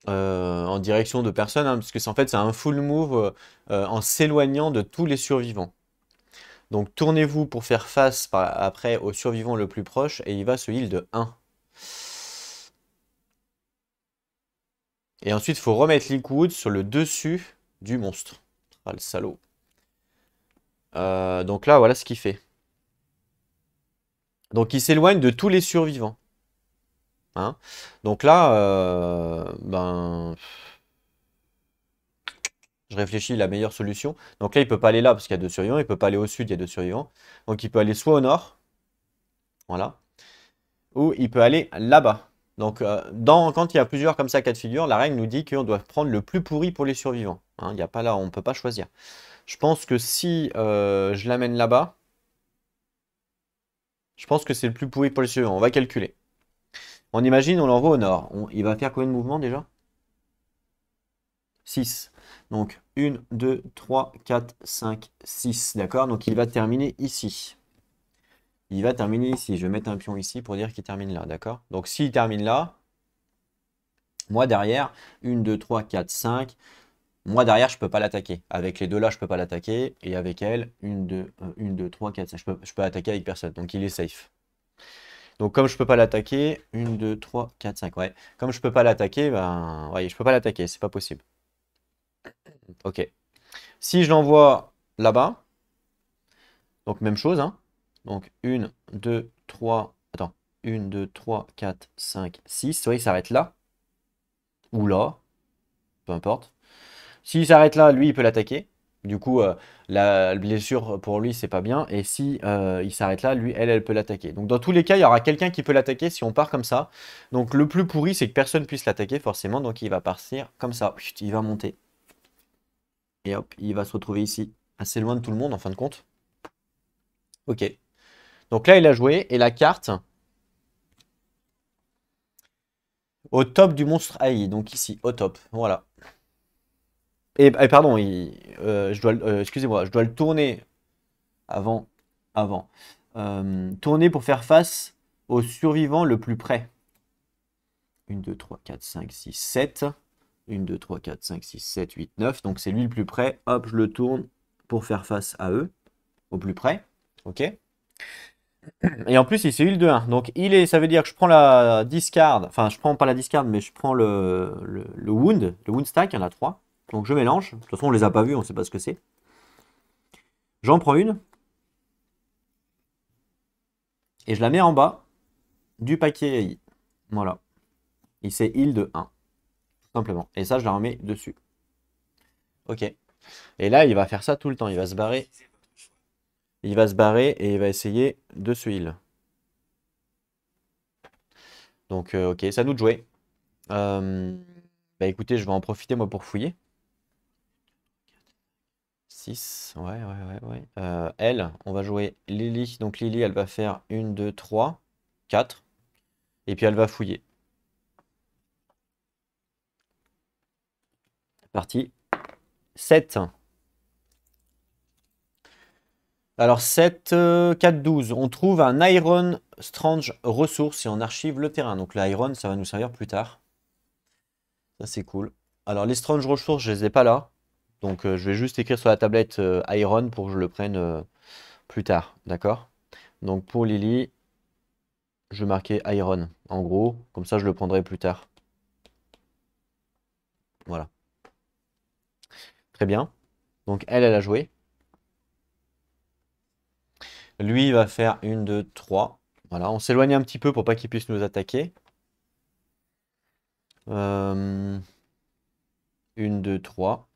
En direction de personne, hein, parce que en fait, c'est un full move en s'éloignant de tous les survivants. Donc tournez-vous pour faire face après au survivant le plus proche et il va se heal de 1. Et ensuite, il faut remettre Liquid sur le dessus du monstre. Ah, le salaud. Donc là, voilà ce qu'il fait. Donc il s'éloigne de tous les survivants. Hein. Donc là, ben... Je réfléchis la meilleure solution. Donc là, il peut pas aller là parce qu'il y a 2 survivants. Il peut pas aller au sud, il y a 2 survivants. Donc il peut aller soit au nord. Voilà. Ou il peut aller là-bas. Donc, quand il y a plusieurs comme ça cas de figure, la règle nous dit qu'on doit prendre le plus pourri pour les survivants. Hein, il y a pas là, on ne peut pas choisir. Je pense que si je l'amène là-bas, je pense que c'est le plus pourri pour les survivants. On va calculer. On imagine, on l'envoie au nord. Il va faire combien de mouvements déjà? 6. Donc 1, 2, 3, 4, 5, 6. D'accord? Donc il va terminer ici. Il va terminer ici. Je vais mettre un pion ici pour dire qu'il termine là. D'accord? Donc s'il termine là, moi derrière, 1, 2, 3, 4, 5. Moi derrière, je ne peux pas l'attaquer. Avec les deux là, je ne peux pas l'attaquer. Et avec elle, 1, 2, 3, 4, 5. Je peux attaquer avec personne. Donc il est safe. Donc comme je ne peux pas l'attaquer, 1, 2, 3, 4, 5. Ouais. Comme je ne peux pas l'attaquer, ben ouais, je peux pas l'attaquer. C'est pas possible. Ok. Si je l'envoie là-bas, donc même chose. Hein. Donc 1, 2, 3. Attends. 1, 2, 3, 4, 5, 6. Vous voyez, il s'arrête là. Ou là. Peu importe. S'il s'arrête là, lui, il peut l'attaquer. Du coup, la blessure pour lui, c'est pas bien. Et si il s'arrête là, lui, elle peut l'attaquer. Donc dans tous les cas, il y aura quelqu'un qui peut l'attaquer si on part comme ça. Donc le plus pourri, c'est que personne puisse l'attaquer forcément. Donc il va partir comme ça. Il va monter. Et hop, il va se retrouver ici, assez loin de tout le monde en fin de compte. Ok. Donc là, il a joué. Et la carte au top du monstre AI. Donc ici, au top. Voilà. Et pardon, excusez-moi, je dois le tourner avant. Tourner pour faire face au survivant le plus près. 1, 2, 3, 4, 5, 6, 7. 1, 2, 3, 4, 5, 6, 7, 8, 9. Donc c'est lui le plus près. Hop, je le tourne pour faire face à eux. Au plus près. Ok. Et en plus, il s'est heal de 1. Donc ça veut dire que je prends la discard. Enfin, je prends pas la discard, mais je prends le wound. Le wound stack, il y en a 3. Donc je mélange. De toute façon, on les a pas vus, on sait pas ce que c'est. J'en prends une. Et je la mets en bas du paquet AI. Voilà. Il s'est heal de 1. simplement. Et ça, je la remets dessus. Ok. Et là, il va faire ça tout le temps. Il va se barrer. Il va se barrer et il va essayer de se heal. Donc, ok, c'est à nous de jouer. Bah écoutez, je vais en profiter moi pour fouiller. 6, ouais, ouais, ouais, ouais. Elle, on va jouer Lily. Donc Lily, elle va faire 1, 2, 3, 4. Et puis elle va fouiller. Parti. 7. Alors 7, 4, 12. On trouve un Iron Strange ressource et on archive le terrain. Donc l'Iron, ça va nous servir plus tard. Ça, c'est cool. Alors les Strange ressources, je les ai pas là. Donc je vais juste écrire sur la tablette Iron pour que je le prenne plus tard. D'accord? Donc pour Lily, je vais marquer Iron. En gros, comme ça je le prendrai plus tard. Voilà. Très bien. Donc elle a joué. Lui, il va faire 1, 2, 3. Voilà, on s'éloigne un petit peu pour pas qu'il puisse nous attaquer. 1, 2, 3.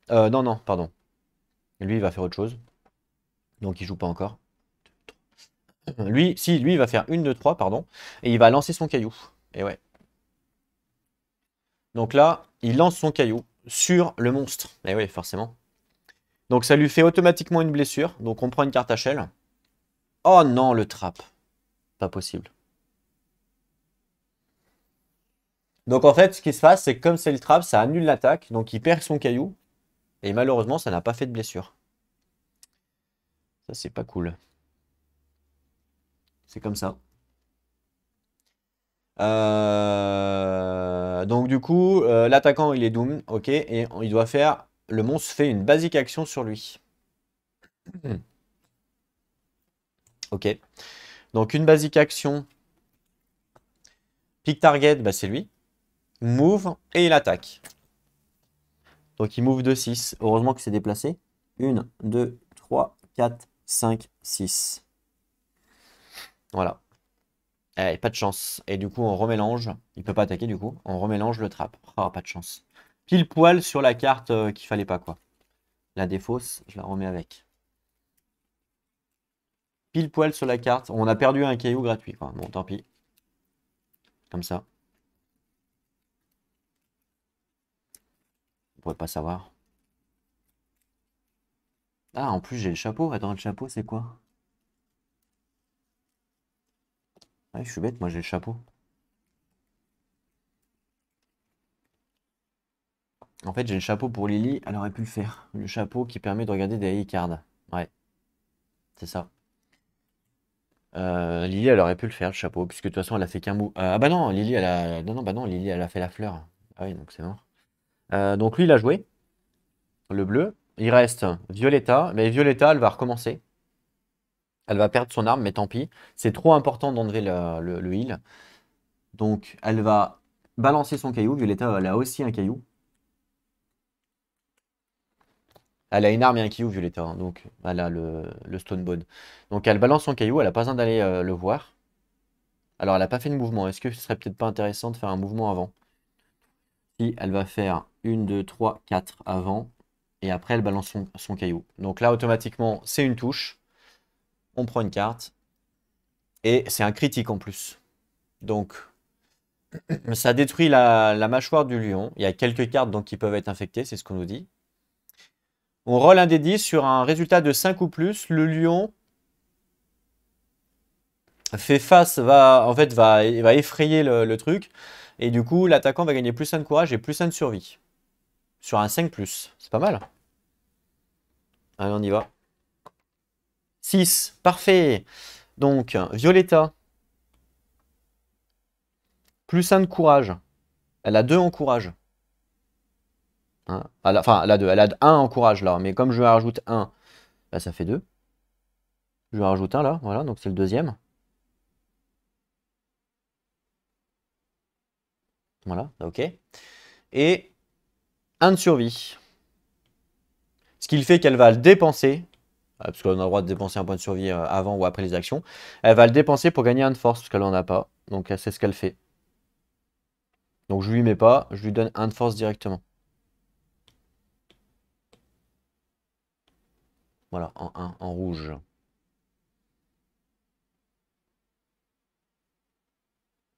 Non, non, pardon. Lui, il va faire autre chose. Donc, il joue pas encore. Lui, si, lui, il va faire 1, 2, 3, pardon. Et il va lancer son caillou. Et ouais. Donc là, il lance son caillou sur le monstre. Et oui, forcément. Donc, ça lui fait automatiquement une blessure. Donc, on prend une carte HL. Oh non, le trap. Pas possible. Donc, en fait, ce qui se passe, c'est que comme c'est le trap, ça annule l'attaque. Donc, il perd son caillou. Et malheureusement, ça n'a pas fait de blessure. Ça, c'est pas cool. C'est comme ça. Donc du coup, l'attaquant il est doom, ok, et il doit faire. Le monstre fait une basique action sur lui. Ok. Donc une basique action. Pick target, bah, c'est lui. Move et il attaque. Donc il move de 6. Heureusement que c'est déplacé. 1, 2, 3, 4, 5, 6. Voilà. Eh, pas de chance. Et du coup, on remélange. Il peut pas attaquer du coup. On remélange le trap. Ah, pas de chance. Pile poil sur la carte qu'il fallait pas, quoi. La défausse, je la remets avec. Pile poil sur la carte. On a perdu un caillou gratuit, quoi. Bon, tant pis. Comme ça. On pourrait pas savoir. Ah, en plus, j'ai le chapeau. Attends, le chapeau, c'est quoi? Ouais, je suis bête, moi, j'ai le chapeau. En fait, j'ai le chapeau pour Lily. Elle aurait pu le faire. Le chapeau qui permet de regarder des e-cards. Ouais, c'est ça. Lily, elle aurait pu le faire, le chapeau, puisque de toute façon, elle a fait qu'un mot. Ah bah non, Lily, elle a. Non, non, bah non, Lily, elle a fait la fleur. Ah oui, donc c'est mort. Donc lui, il a joué. Le bleu. Il reste Violetta. Mais Violetta, elle va recommencer. Elle va perdre son arme, mais tant pis. C'est trop important d'enlever le heal. Donc, elle va balancer son caillou. Violetta, elle a aussi un caillou. Elle a une arme et un caillou, Violetta, hein, donc elle a le Stone Bone. Donc, elle balance son caillou. Elle n'a pas besoin d'aller le voir. Alors, elle n'a pas fait de mouvement. Est-ce que ce serait peut-être pas intéressant de faire un mouvement avant? Si, elle va faire 1, 2, 3, 4 avant. Et après, elle balance son caillou. Donc là, automatiquement, c'est une touche. On prend une carte. Et c'est un critique en plus. Donc, ça détruit la mâchoire du lion. Il y a quelques cartes donc, qui peuvent être infectées, c'est ce qu'on nous dit. On roll un des 10 sur un résultat de 5 ou plus. Le lion fait face, va effrayer le truc. Et du coup, l'attaquant va gagner plus 1 de courage et plus 1 de survie. Sur un 5+. C'est pas mal. Allez, on y va. 6. Parfait. Donc, Violetta. Plus 1 de courage. Elle a 2 en courage. Hein, enfin, elle a 2. Elle a 1 en courage là. Mais comme je lui rajoute 1, bah, ça fait 2. Je lui rajoute 1 là. Voilà, donc c'est le deuxième. Voilà, ok. Et 1 de survie. Ce qui fait qu'elle va le dépenser. Parce qu'on a le droit de dépenser un point de survie avant ou après les actions. Elle va le dépenser pour gagner 1 de force, parce qu'elle n'en a pas. Donc c'est ce qu'elle fait. Donc je lui mets pas, je lui donne 1 de force directement. Voilà, en 1, en rouge.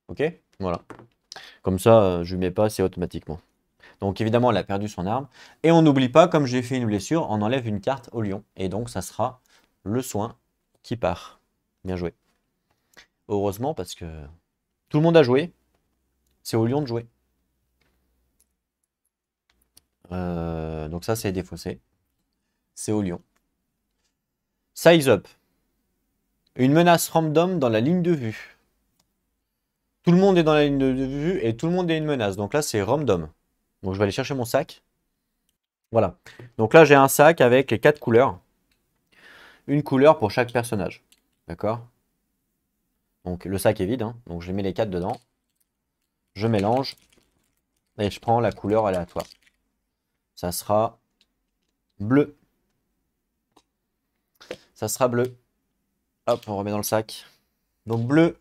Ok? Voilà. Comme ça, je lui mets pas, c'est automatiquement. Donc évidemment, elle a perdu son arme. Et on n'oublie pas, comme j'ai fait une blessure, on enlève une carte au lion. Et donc ça sera le soin qui part. Bien joué. Heureusement, parce que tout le monde a joué. C'est au lion de jouer. Donc ça, c'est défaussé. C'est au lion. Size up. Une menace random dans la ligne de vue. Tout le monde est dans la ligne de vue et tout le monde est une menace. Donc là, c'est random. Donc je vais aller chercher mon sac. Voilà. Donc là, j'ai un sac avec les 4 couleurs. Une couleur pour chaque personnage. D'accord? Donc le sac est vide, hein. Donc je mets les 4 dedans. Je mélange. Et je prends la couleur aléatoire. Ça sera bleu. Ça sera bleu. Hop, on remet dans le sac. Donc bleu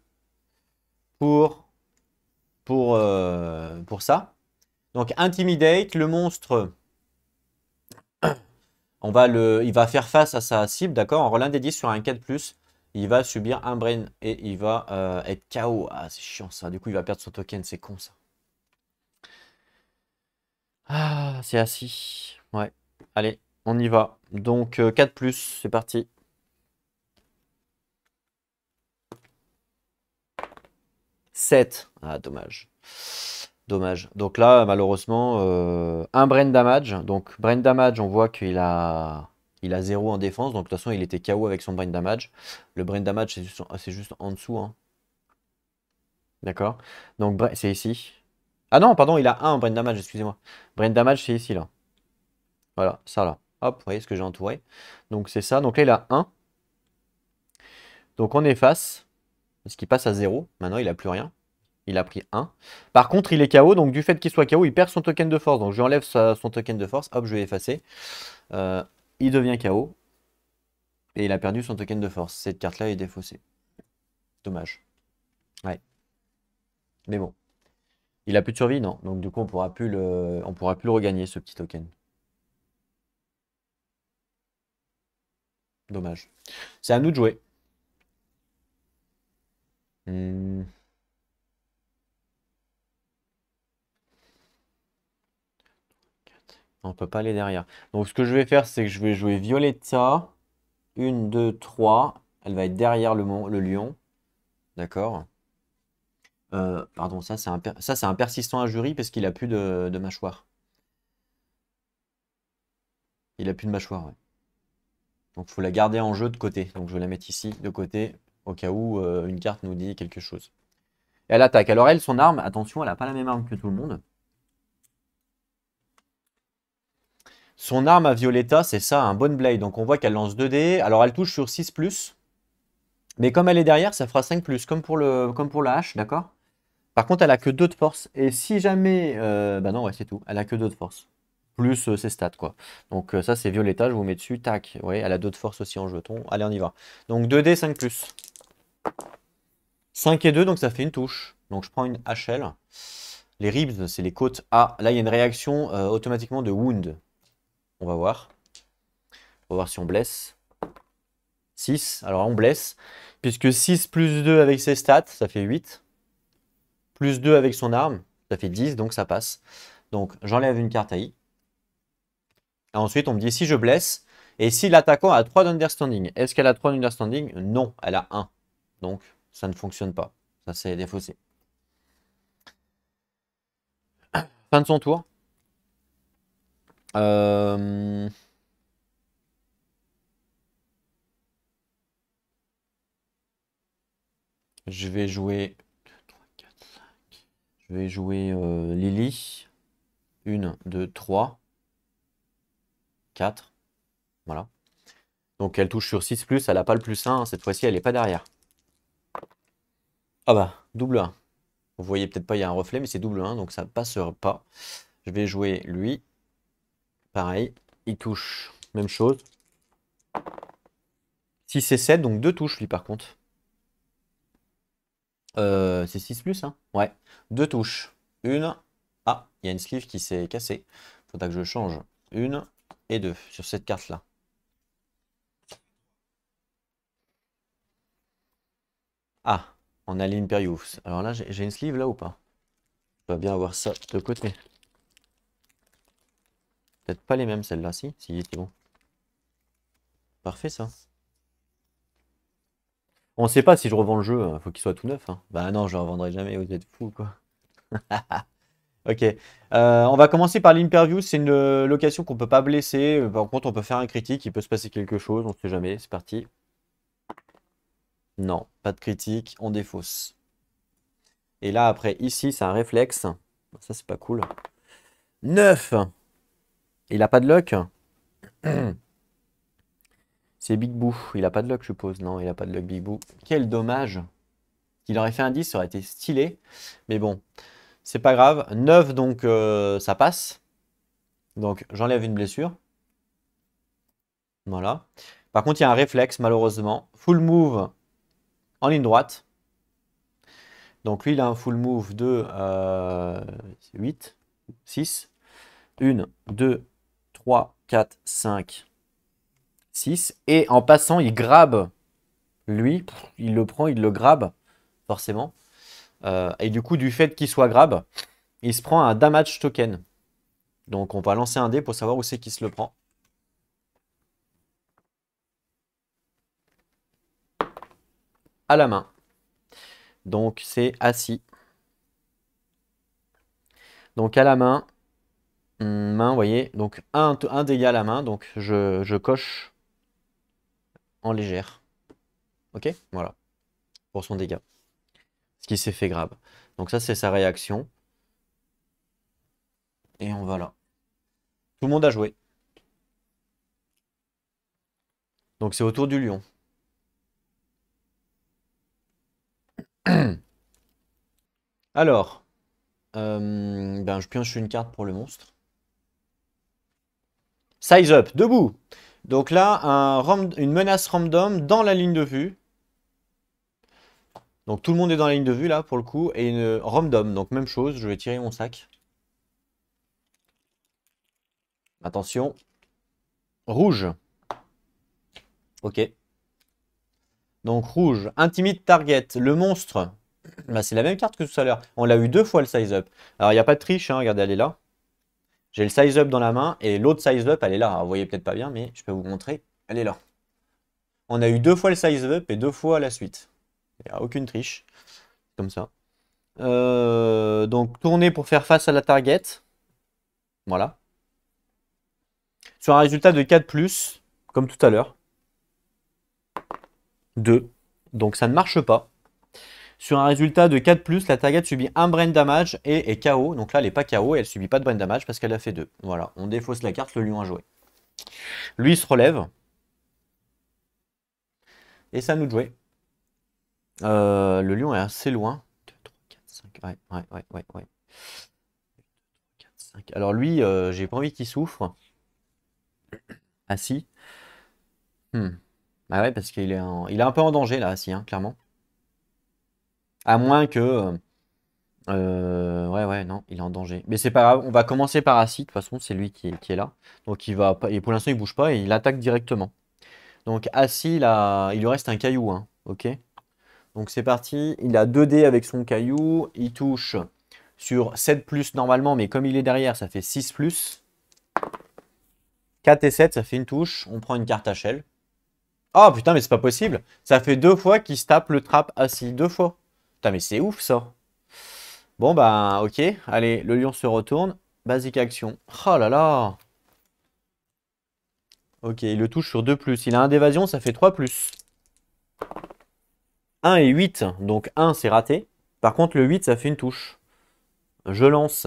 pour ça. Donc intimidate, le monstre, il va faire face à sa cible, d'accord? En relant des 10 sur un 4+, il va subir un brain et il va être KO. Ah, c'est chiant ça. Du coup, il va perdre son token, c'est con ça. Ah, c'est assis. Ouais. Allez, on y va. Donc 4+, c'est parti. 7. Ah, dommage. Dommage. Donc là, malheureusement, un brain damage. Donc brain damage, on voit il a 0 en défense. Donc de toute façon, il était KO avec son brain damage. Le brain damage, c'est juste en dessous, hein. D'accord? Donc c'est ici. Ah non, pardon, il a 1 en brain damage, excusez-moi. Brain damage, c'est ici, là. Voilà, ça là. Hop, vous voyez ce que j'ai entouré. Donc c'est ça. Donc là, il a 1. Donc on efface. Parce qu'il passe à 0. Maintenant, il n'a plus rien. Il a pris 1. Par contre, il est KO, donc du fait qu'il soit KO, il perd son token de force. Donc je lui enlève son token de force. Hop, je vais effacer. Il devient KO. Et il a perdu son token de force. Cette carte-là est défaussée. Dommage. Ouais. Mais bon. Il a plus de survie, non. Donc du coup, on pourra plus le regagner, ce petit token. Dommage. C'est à nous de jouer. Hmm. On peut pas aller derrière. Donc ce que je vais faire, c'est que je vais jouer Violetta. 1, 2, 3. Elle va être derrière le lion. D'accord. Pardon, ça c'est un persistant injurie parce qu'il a plus de mâchoire. Il a plus de mâchoire, ouais. Donc il faut la garder en jeu de côté. Donc je vais la mettre ici, de côté, au cas où une carte nous dit quelque chose. Et elle attaque. Alors elle, son arme, attention, elle n'a pas la même arme que tout le monde. Son arme à Violetta, c'est ça, un Bone Blade. Donc on voit qu'elle lance 2 dés. Alors elle touche sur 6+. Mais comme elle est derrière, ça fera 5+, comme pour la hache, d'accord? Par contre, elle a que 2 de force. Et si jamais... bah non, ouais, c'est tout. Elle a que 2 de force. Plus ses stats, quoi. Donc ça, c'est Violetta, je vous mets dessus. Tac. Ouais, elle a 2 de force aussi en jeton. Allez, on y va. Donc 2D, 5+. 5 et 2, donc ça fait une touche. Donc je prends une HL. Les ribs, c'est les côtes. Ah, là, il y a une réaction automatiquement de wound. On va voir. On va voir si on blesse. 6. Alors on blesse. Puisque 6 plus 2 avec ses stats, ça fait 8. Plus 2 avec son arme, ça fait 10, donc ça passe. Donc j'enlève une carte AI. Ensuite, on me dit si je blesse, et si l'attaquant a 3 d'understanding. Est-ce qu'elle a 3 d'understanding? Non, elle a 1. Donc ça ne fonctionne pas. Ça, c'est défaussé. Fin de son tour. Euh, Je vais jouer... 2, 3, 4, 5. Je vais jouer Lily. 1, 2, 3, 4. Voilà. Donc elle touche sur 6+, elle n'a pas le +1. Cette fois-ci, elle n'est pas derrière. Ah bah, double 1. Vous voyez peut-être pas, il y a un reflet, mais c'est double 1, donc ça passera pas. Je vais jouer lui. Pareil, il touche. Même chose. 6 et 7, donc 2 touches lui par contre. C'est 6+, hein? Ouais, 2 touches. une. Ah, il y a une sleeve qui s'est cassée. Faudra que je change une et deux sur cette carte-là. Ah, on a l'Imperius. Alors là, j'ai une sleeve là ou pas? Je dois bien avoir ça de côté. Peut-être pas les mêmes celles-là, si c'est bon. Parfait ça. On sait pas si je revends le jeu, faut qu'il soit tout neuf. Hein. Bah non, je le revendrai jamais, vous êtes fous quoi. Ok. On va commencer par l'interview. C'est une location qu'on peut pas blesser. Par contre, on peut faire un critique. Il peut se passer quelque chose. On sait jamais. C'est parti. Non, pas de critique. On défausse. Et là, après, ici, c'est un réflexe. Ça, c'est pas cool. 9. Il a pas de luck. C'est Big Boo. Il a pas de luck, je suppose. Non, il a pas de luck, Big Boo. Quel dommage. Qu'il aurait fait un 10, ça aurait été stylé. Mais bon, c'est pas grave. 9, donc ça passe. Donc, j'enlève une blessure. Voilà. Par contre, il y a un réflexe, malheureusement. Full move en ligne droite. Donc, lui, il a un full move de 8, 6. 1, 2, 3, 4, 5, 6. Et en passant, il grabe. Lui, il le prend, il le grabe, forcément. Et du coup, du fait qu'il soit grab, il se prend un damage token. Donc, on va lancer un dé pour savoir où c'est qu'il se le prend. À la main. Donc, c'est assis. Donc, à la main. Main, vous voyez. Donc, un dégât à la main. Donc, je coche en légère. Ok? Voilà. Pour son dégât. Ce qui s'est fait grab. Donc, ça, c'est sa réaction. Et on va là. Tout le monde a joué. Donc, c'est au tour du lion. Alors, ben, je pioche une carte pour le monstre. Size up, debout. Donc là, une menace random dans la ligne de vue. Donc tout le monde est dans la ligne de vue là pour le coup. Et une random, donc même chose, je vais tirer mon sac. Attention. Rouge. Ok. Donc rouge, intimide target. Le monstre, bah, c'est la même carte que tout à l'heure. On l'a eu 2 fois le size up. Alors il n'y a pas de triche, hein, regardez, elle est là. J'ai le size up dans la main et l'autre size up, elle est là. Alors, vous voyez peut-être pas bien, mais je peux vous montrer. Elle est là. On a eu 2 fois le size up et 2 fois la suite. Il n'y a aucune triche. Comme ça. Donc tourner pour faire face à la target. Voilà. Sur un résultat de 4+, comme tout à l'heure. 2. Donc ça ne marche pas. Sur un résultat de 4+, la target subit un brain damage et est KO. Donc là, elle n'est pas KO et elle ne subit pas de brain damage parce qu'elle a fait 2. Voilà, on défausse la carte, le lion a joué. Lui, il se relève. Et ça nous de jouer. Le lion est assez loin. 2, 3, 4, 5. Ouais. 4, 5. Alors lui, j'ai pas envie qu'il souffre. Assis. Ah ouais, parce qu'il est, il est un peu en danger là, assis, hein, clairement. À moins que... ouais, non, il est en danger. Mais c'est pas grave, on va commencer par assis, de toute façon, c'est lui qui est là. Donc il va pas... Et pour l'instant, il bouge pas et il attaque directement. Donc assis, là, il lui reste un caillou, hein, ok? Donc c'est parti, il a 2 dés avec son caillou, il touche sur 7+ normalement, mais comme il est derrière, ça fait 6+. 4 et 7, ça fait une touche, on prend une carte HL. Oh putain, mais c'est pas possible. Ça fait 2 fois qu'il se tape le trap assis. 2 fois. Putain, mais c'est ouf ça. Bon, bah, ok. Allez, le lion se retourne. Basique action. Oh là là. Ok, il le touche sur 2+. Il a un d'évasion, ça fait 3+. 1 et 8. Donc 1, c'est raté. Par contre, le 8, ça fait une touche. Je lance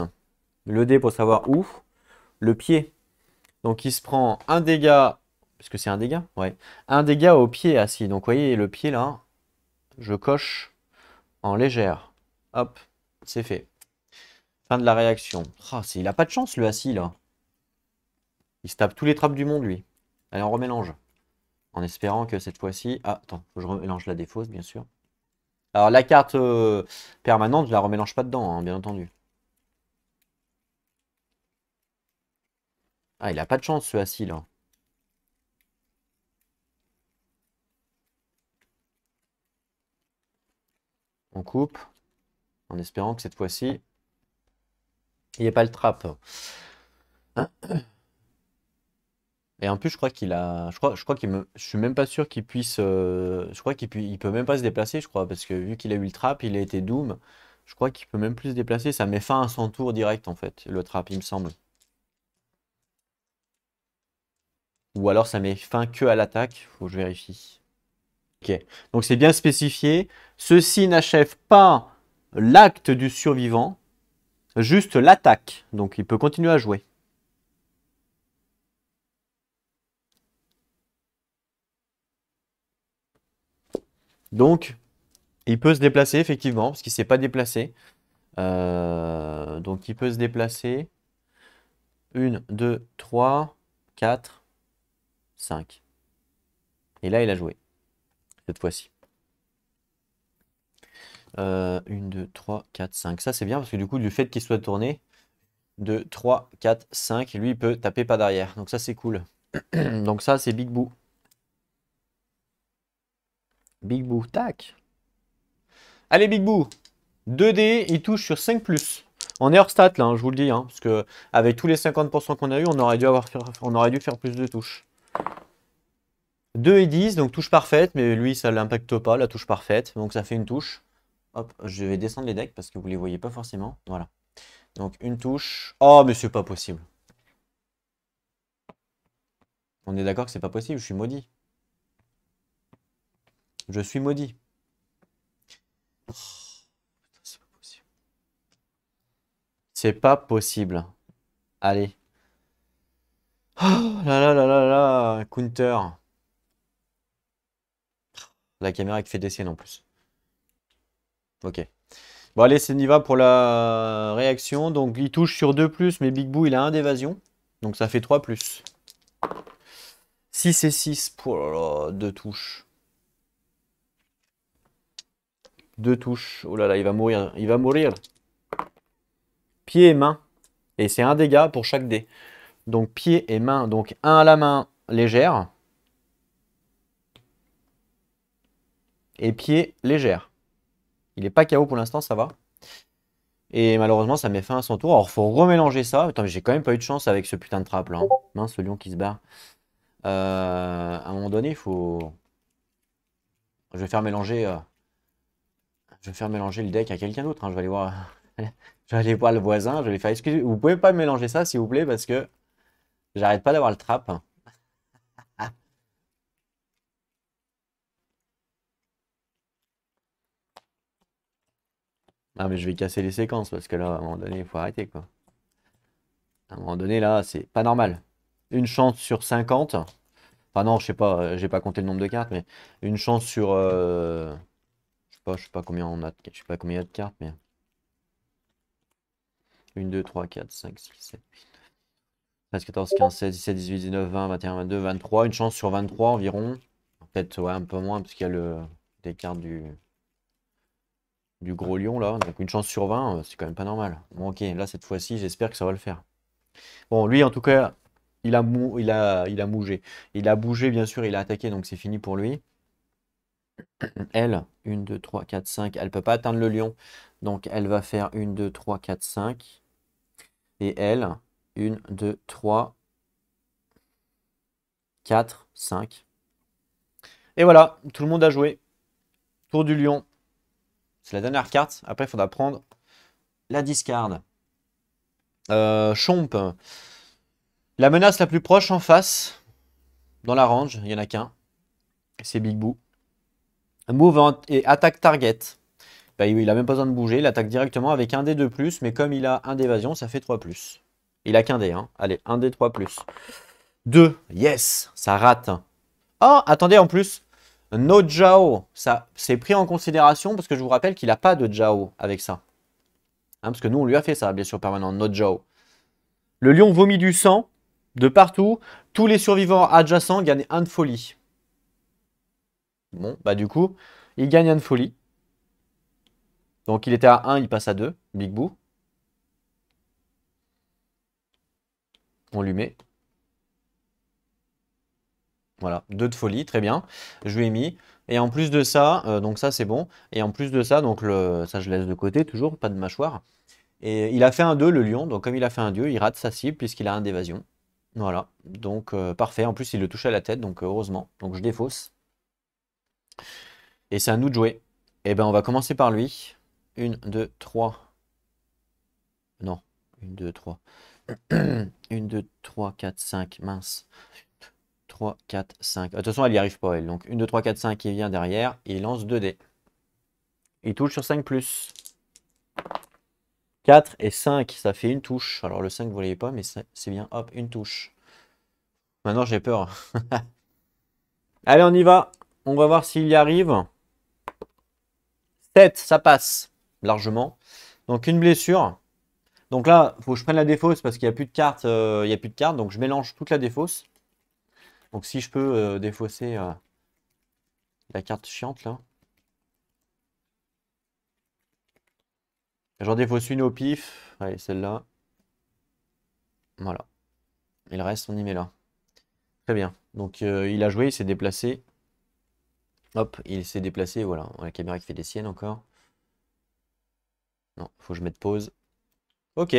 le dé pour savoir où. Le pied. Donc il se prend un dégât. Parce que c'est un dégât? Ouais. Un dégât au pied assis. Donc vous voyez, le pied là, je coche en légère. Hop, c'est fait. Fin de la réaction. Oh, il a pas de chance le assis là. Il se tape tous les trappes du monde lui. Allez, on remélange. En espérant que cette fois-ci... Ah, attends, faut que je remélange la défausse bien sûr. Alors la carte permanente, je la remélange pas dedans, hein, bien entendu. Ah, il a pas de chance, ce assis, là. On coupe, en espérant que cette fois-ci, il n'y ait pas le trap. Et en plus, je crois qu'il a. Je crois qu'il me. Je suis même pas sûr qu'il puisse. Je crois il peut même pas se déplacer, je crois, parce que vu qu'il a eu le trap, il a été Doom. Je crois qu'il peut même plus se déplacer. Ça met fin à son tour direct, en fait, le trap, il me semble. Ou alors ça met fin que à l'attaque. Faut que je vérifie. Ok. Donc c'est bien spécifié. Ceci n'achève pas l'acte du survivant, juste l'attaque. Donc il peut continuer à jouer. Donc, il peut se déplacer, effectivement, parce qu'il ne s'est pas déplacé. Donc, il peut se déplacer. 1, 2, 3, 4, 5. Et là, il a joué, cette fois-ci. 1, 2, 3, 4, 5. Ça, c'est bien, parce que du coup, du fait qu'il soit tourné, 2, 3, 4, 5, lui, il peut taper pas derrière. Donc ça, c'est cool. Donc ça, c'est Big Boo. Big Boo, tac. Allez, Big Boo. 2D, il touche sur 5+. On est hors stat là, hein, je vous le dis, hein, parce que avec tous les 50% qu'on a eu, on aurait dû faire plus de touches. 2 et 10, donc touche parfaite, mais lui ça l'impacte pas, la touche parfaite, donc ça fait une touche. Hop, je vais descendre les decks parce que vous les voyez pas forcément. Voilà. Donc une touche. Oh, mais c'est pas possible. On est d'accord que c'est pas possible, je suis maudit. Je suis maudit. Oh, c'est pas possible. C'est pas possible. Allez. Oh là là là là là, counter. La caméra qui fait des siennes en plus. Ok. Bon, allez, c'est y va pour la réaction. Donc, il touche sur 2+, mais Big Boo, il a 1 d'évasion. Donc, ça fait 3+. 6 et 6. Oh là là, 2 touches. 2 touches. Oh là là, il va mourir. Il va mourir. Pied et main. Et c'est un dégât pour chaque dé. Donc, pied et main. Donc, 1 à la main légère. Et pied légère. Il n'est pas KO pour l'instant, ça va. Et malheureusement, ça met fin à son tour. Alors, faut remélanger ça. Attends, mais j'ai quand même pas eu de chance avec ce putain de trap là, hein. Mince, le lion qui se barre. À un moment donné, il faut. Je vais faire mélanger. Je vais faire mélanger le deck à quelqu'un d'autre, hein. Je vais aller voir. Je vais aller voir le voisin. Je vais lui faire excusez. Vous pouvez pas mélanger ça, s'il vous plaît, parce que j'arrête pas d'avoir le trap. Ah, mais je vais casser les séquences parce que là, à un moment donné, il faut arrêter quoi. À un moment donné, là, c'est pas normal. Une chance sur 50. Enfin, non, je sais pas, j'ai pas compté le nombre de cartes, mais une chance sur. Je sais pas combien on a. Je sais pas combien il y a de cartes, mais. 1, 2, 3, 4, 5, 6, 7, 13, 14, 15, 16, 17, 18, 19, 20, 21, 22, 23. Une chance sur 23 environ. Peut-être ouais, un peu moins parce qu'il y a des cartes du gros lion là. Donc une chance sur 20, c'est quand même pas normal. Bon ok, là cette fois-ci, j'espère que ça va le faire. Bon, lui en tout cas, il a bougé. Il a bougé bien sûr, il a attaqué, donc c'est fini pour lui. Elle, 1, 2, 3, 4, 5. Elle peut pas atteindre le lion. Donc elle va faire 1, 2, 3, 4, 5. Et elle, 1, 2, 3, 4, 5. Et voilà, tout le monde a joué. Tour du lion. C'est la dernière carte. Après, il faudra prendre la discard. Chomp. La menace la plus proche en face, dans la range, il n'y en a qu'un. C'est Big Boo. Move et attaque target. Bah, il a même pas besoin de bouger. Il attaque directement avec un dé de plus. Mais comme il a un d'évasion, ça fait 3+. Il a qu'un dé. Hein. Allez, un dé 3+. 2. Yes. Ça rate. Oh, attendez, en plus. No Jao. Ça, c'est pris en considération parce que je vous rappelle qu'il n'a pas de Jao avec ça. Hein, parce que nous, on lui a fait ça, bien sûr, permanent. No Jao. Le lion vomit du sang de partout. Tous les survivants adjacents gagnent 1 de folie. Bon, bah du coup, il gagne 1 de folie. Donc il était à 1, il passe à 2. Big Boo. On lui met. Voilà, 2 de folie, très bien. Je lui ai mis. Et en plus de ça, donc ça c'est bon. Et en plus de ça, donc ça je laisse de côté, toujours, pas de mâchoire. Et il a fait un 2 le lion. Donc comme il a fait un 2, il rate sa cible puisqu'il a un d'évasion. Voilà, donc parfait. En plus, il le touche à la tête, donc heureusement. Donc je défausse. Et c'est à nous de jouer. Et ben on va commencer par lui. 1, 2, 3. Non, 1, 2, 3. 1, 2, 3, 4, 5. Mince. 3, 4, 5. De toute façon, elle n'y arrive pas, elle. Donc 1, 2, 3, 4, 5, il vient derrière. Il lance 2 dés. Il touche sur 5 plus. 4 et 5, ça fait une touche. Alors le 5, vous ne voyez pas, mais c'est bien. Hop, une touche. Maintenant, j'ai peur. Allez, on y va. On va voir s'il y arrive. 7, ça passe largement. Donc une blessure. Donc là, il faut que je prenne la défausse parce qu'il n'y a plus de cartes. Il y a plus de cartes, donc je mélange toute la défausse. Donc si je peux défausser la carte chiante là. J'en défausse une au pif. Allez, celle-là. Voilà. Et le reste, on y met là. Très bien. Donc il a joué, il s'est déplacé. Hop, il s'est déplacé. Voilà. La caméra qui fait des siennes encore. Non, faut que je mette pause. Ok.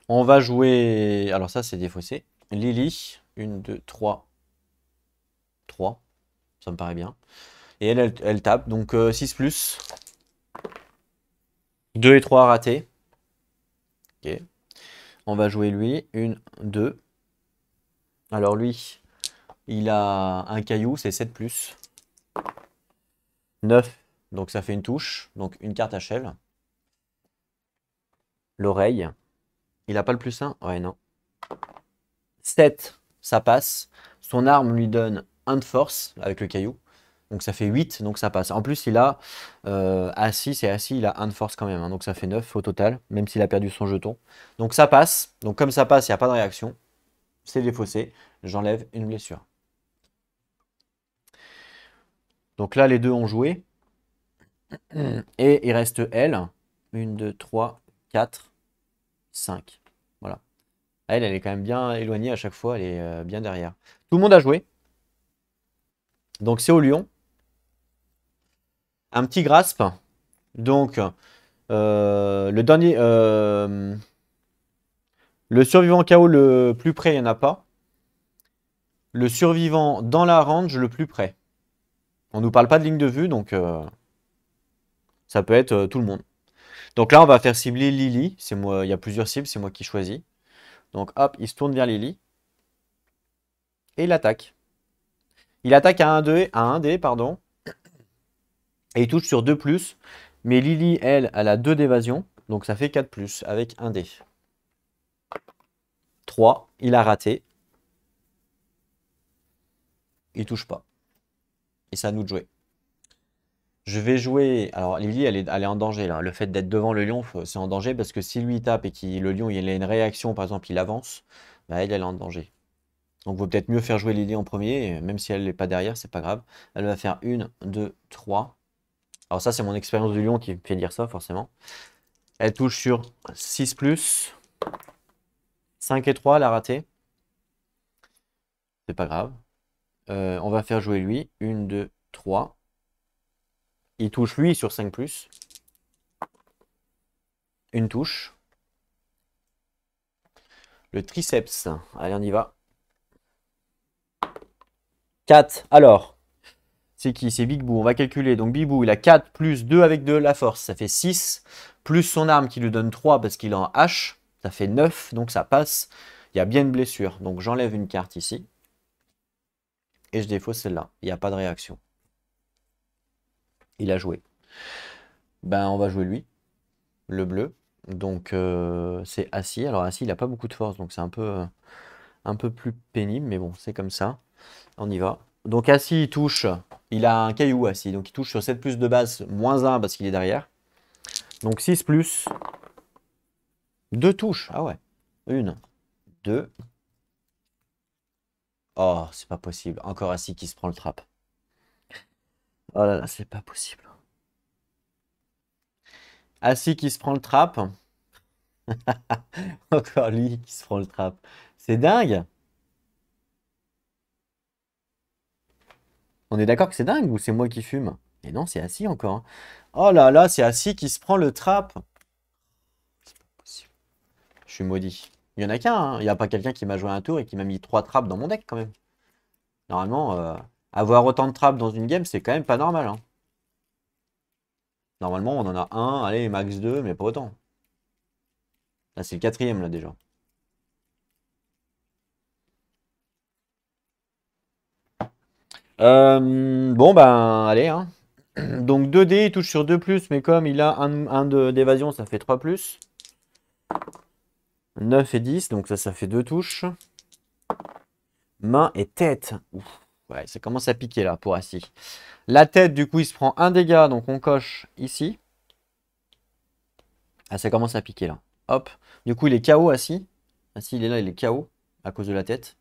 On va jouer. Alors ça, c'est défaussé. Lily. 1, 2, 3. 3. Ça me paraît bien. Et elle tape. Donc 6 plus. 2 et 3 ratés. Ok. On va jouer lui. 1, 2. Alors lui, il a un caillou, c'est 7 plus. 9. Donc ça fait une touche. Donc une carte achève. L'oreille. Il a pas le plus 1? Ouais, non. 7, ça passe. Son arme lui donne 1 de force avec le caillou. Donc ça fait 8, donc ça passe. En plus, il a assis, c'est assis, il a 1 de force quand même. Hein, donc ça fait 9 au total, même s'il a perdu son jeton. Donc ça passe. Donc comme ça passe, il n'y a pas de réaction. C'est défaussé. J'enlève une blessure. Donc là, les deux ont joué. Et il reste elle. 1, 2, 3, 4, 5. Voilà. Elle est quand même bien éloignée à chaque fois. Elle est bien derrière. Tout le monde a joué. Donc c'est au lion. Un petit grasp. Donc le dernier, le survivant KO le plus près, il n'y en a pas. Le survivant dans la range le plus près. On nous parle pas de ligne de vue, donc ça peut être tout le monde. Donc là, on va faire cibler Lily. C'est moi, il y a plusieurs cibles, c'est moi qui choisis. Donc hop, il se tourne vers Lily. Et il attaque. Il attaque à 1 dé, pardon. Et il touche sur 2 plus. Mais Lily, elle a 2 d'évasion. Donc ça fait 4 plus avec 1 dé. 3, il a raté. Il touche pas. Et c'est à nous de jouer. Je vais jouer. Alors, Lily, elle est en danger là. Le fait d'être devant le lion, c'est en danger parce que si lui il tape et que le lion il a une réaction, par exemple, il avance, bah, elle est en danger. Donc, il vaut peut-être mieux faire jouer Lily en premier, même si elle n'est pas derrière, c'est pas grave. Elle va faire 1, 2, 3. Alors, ça, c'est mon expérience du lion qui me fait dire ça, forcément. Elle touche sur 6 plus. 5 et 3, elle a raté. C'est pas grave. On va faire jouer lui. 1, 2, 3. Il touche lui sur 5 plus. Une touche. Le triceps. Allez, on y va. 4. Alors, c'est qui? C'est Big Boo. On va calculer. Donc, Big Boo, il a 4 plus 2 avec de la force. Ça fait 6. Plus son arme qui lui donne 3 parce qu'il est en H. Ça fait 9. Donc, ça passe. Il y a bien une blessure. Donc, j'enlève une carte ici. Et je défausse celle-là. Il n'y a pas de réaction. Il a joué. Ben, on va jouer lui. Le bleu. Donc, c'est assis. Alors, assis, il n'a pas beaucoup de force. Donc, c'est un peu plus pénible. Mais bon, c'est comme ça. On y va. Donc assis, il touche. Il a un caillou assis. Donc il touche sur 7 plus de base, moins 1 parce qu'il est derrière. Donc 6 plus. 2 touches. Ah ouais. 1, 2. Oh, c'est pas possible. Encore assis qui se prend le trap. Oh là là, c'est pas possible. Assis qui se prend le trap. Encore lui qui se prend le trap. C'est dingue. On est d'accord que c'est dingue ou c'est moi qui fume? Et non, c'est Assis encore, hein. Oh là là, c'est Assis qui se prend le trap. C'est pas possible. Je suis maudit. Il y en a qu'un, hein. Il n'y a pas quelqu'un qui m'a joué un tour et qui m'a mis 3 traps dans mon deck quand même. Normalement, avoir autant de traps dans une game, c'est quand même pas normal, hein. Normalement, on en a un, allez, max 2, mais pas autant. Là, c'est le quatrième, là, déjà. Bon, ben, allez, hein. Donc 2D, il touche sur 2+, mais comme il a un d'évasion, ça fait 3+. 9 et 10, donc ça fait 2 touches. Main et tête. Ouf. Ouais, ça commence à piquer, là, pour Assis. La tête, du coup, il se prend un dégât, donc on coche ici. Ah, ça commence à piquer, là. Hop. Du coup, il est KO, Assis. Assis, il est là, il est KO, à cause de la tête.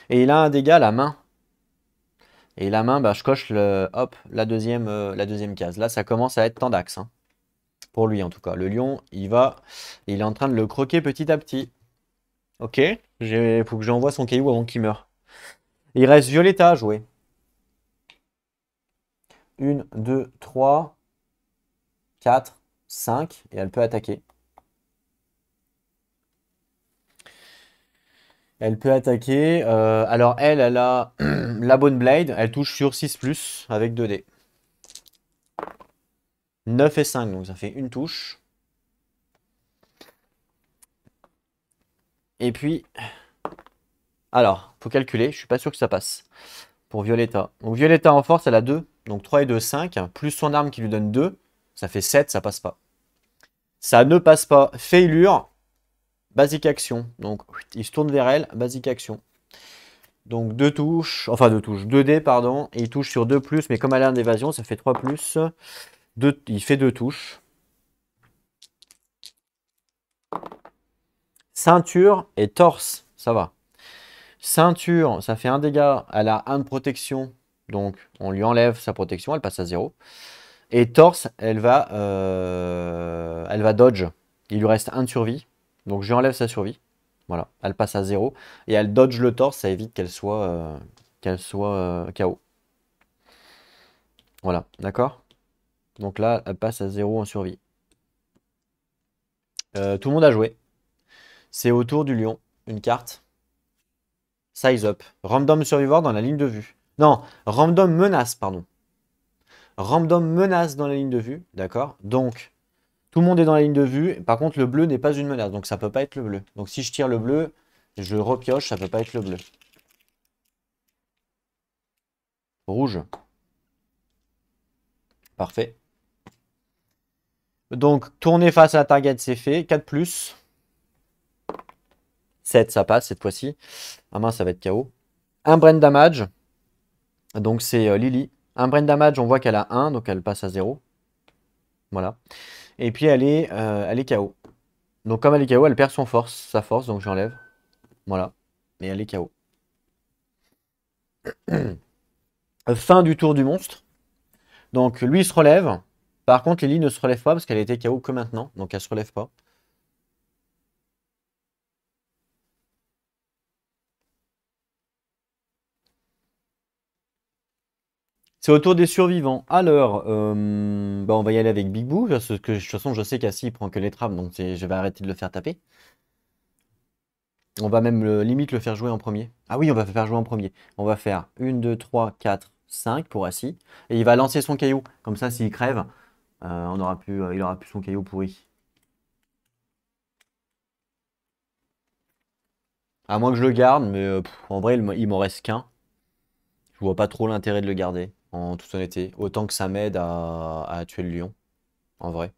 Et il a un dégât à la main. Et la main, bah, je coche hop, la deuxième case. Là, ça commence à être tendax, hein. Pour lui, en tout cas. Le lion, il est en train de le croquer petit à petit. Ok, il faut que j'envoie son caillou avant qu'il meure. Il reste Violetta à jouer. 1, 2, 3, 4, 5. Et elle peut attaquer. Elle peut attaquer. Alors, elle a la Bone Blade. Elle touche sur 6+, avec 2 dés. 9 et 5, donc ça fait une touche. Et puis, alors, faut calculer. Je suis pas sûr que ça passe. Pour Violetta. Donc Violetta en force, elle a 2. Donc 3 et 2, 5. Plus son arme qui lui donne 2. Ça fait 7, ça passe pas. Ça ne passe pas. Failure. Basique action. Donc il se tourne vers elle. Basique action. Donc 2 touches. Enfin 2 touches. 2 dés, pardon. Et il touche sur 2+. Mais comme elle a un d'évasion, ça fait 3+. Il fait 2 touches. Ceinture et torse. Ça va. Ceinture, ça fait un dégât. Elle a 1 de protection. Donc on lui enlève sa protection. Elle passe à 0. Et torse, elle va dodge. Il lui reste 1 de survie. Donc je lui enlève sa survie. Voilà, elle passe à 0. Et elle dodge le torse, ça évite qu'elle soit, KO. Voilà, d'accord? Donc là, elle passe à 0 en survie. Tout le monde a joué. C'est au tour du lion. Une carte. Size up. Random survivor dans la ligne de vue. Non, random menace, pardon. Random menace dans la ligne de vue. D'accord? Donc, tout le monde est dans la ligne de vue. Par contre, le bleu n'est pas une menace. Donc, ça peut pas être le bleu. Donc, si je tire le bleu, je repioche. Ça peut pas être le bleu. Rouge. Parfait. Donc, tourner face à la target, c'est fait. 4+. 7, ça passe cette fois-ci. Ah mince, ça va être KO. Un brain damage. Donc, c'est Lily. Un brain damage, on voit qu'elle a 1. Donc, elle passe à 0. Voilà. Et puis, elle est KO. Donc, comme elle est KO, elle perd sa force. Donc, j'enlève. Voilà. Et elle est KO. Fin du tour du monstre. Donc lui il se relève. Par contre Lily ne se relève pas parce qu'elle était KO que maintenant. Donc elle se relève pas. C'est au tour des survivants. Alors, bah, on va y aller avec Big Boo. Parce que de toute façon je sais qu'Assis il prend que les trappes. Donc je vais arrêter de le faire taper. On va même limite le faire jouer en premier. Ah oui, on va faire jouer en premier. On va faire 1, 2, 3, 4, 5 pour Assis. Et il va lancer son caillou. Comme ça s'il crève, il aura plus son caillou pourri. À moins que je le garde, mais en vrai, il m'en reste qu'un. Je vois pas trop l'intérêt de le garder, en toute honnêteté. Autant que ça m'aide à tuer le lion, en vrai.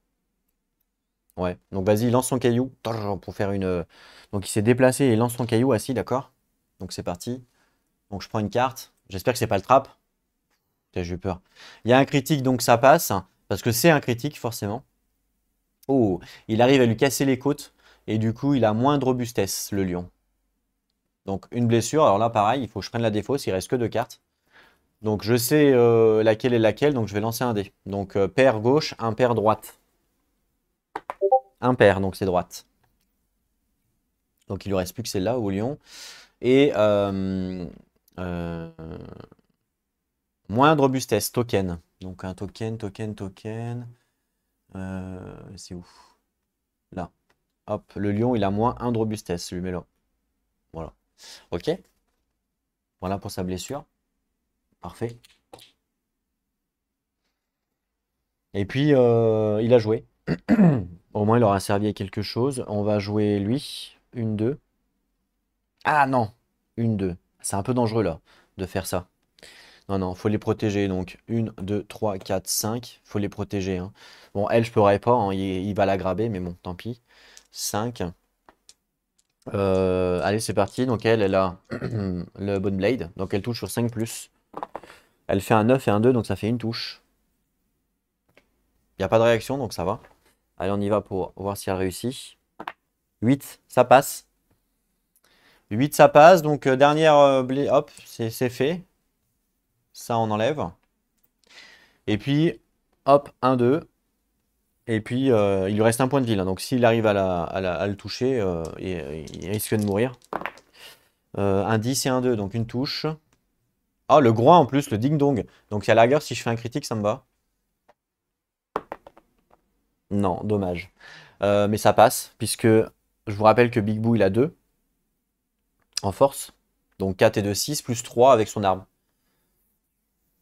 Ouais. Donc vas-y, lance son caillou pour faire une. Donc il s'est déplacé et lance son caillou assis, d'accord? Donc c'est parti. Donc je prends une carte. J'espère que c'est pas le trap. Putain, j'ai eu peur. Il y a un critique, donc ça passe. Parce que c'est un critique, forcément. Oh, il arrive à lui casser les côtes. Et du coup, il a moins de robustesse, le lion. Donc une blessure. Alors là, pareil, il faut que je prenne la défausse. Il reste que 2 cartes. Donc je sais laquelle est laquelle, donc je vais lancer un dé. Donc paire gauche, impair droite. Impair, donc c'est droite. Donc il lui reste plus que celle-là au lion. Et Euh, moins de robustesse, token. Donc un token. C'est où? Là. Hop, le lion, il a moins 1 de robustesse, je lui mets là. Voilà. Ok. Voilà pour sa blessure. Parfait. Et puis, il a joué. Au moins, il aura servi à quelque chose. On va jouer lui. Une, deux. Ah non! Une, deux. C'est un peu dangereux là, de faire ça. Non, non, faut les protéger. Donc, une, deux, trois, quatre, cinq. Faut les protéger, hein. Bon, elle, je pourrais pas, hein, il va la graber, mais bon, tant pis. 5. Allez, c'est parti. Donc, elle a le Bone Blade. Donc, elle touche sur 5+. Elle fait un 9 et un 2, donc ça fait une touche. Il n'y a pas de réaction, donc ça va. Allez, on y va pour voir si elle réussit. 8, ça passe. 8, ça passe. Donc, dernière hop, c'est fait. Ça, on enlève. Et puis, hop, 1, 2. Et puis, il lui reste un point de vie là. Donc, s'il arrive à le toucher, il risque de mourir. Un 10 et un 2, donc une touche. Ah, le groin en plus, le ding-dong. Donc, il y a la guerre, si je fais un critique, ça me va. Non, dommage. Mais ça passe, puisque je vous rappelle que Big Boo, il a 2 en force. Donc 4 et 2, 6, plus 3 avec son arme.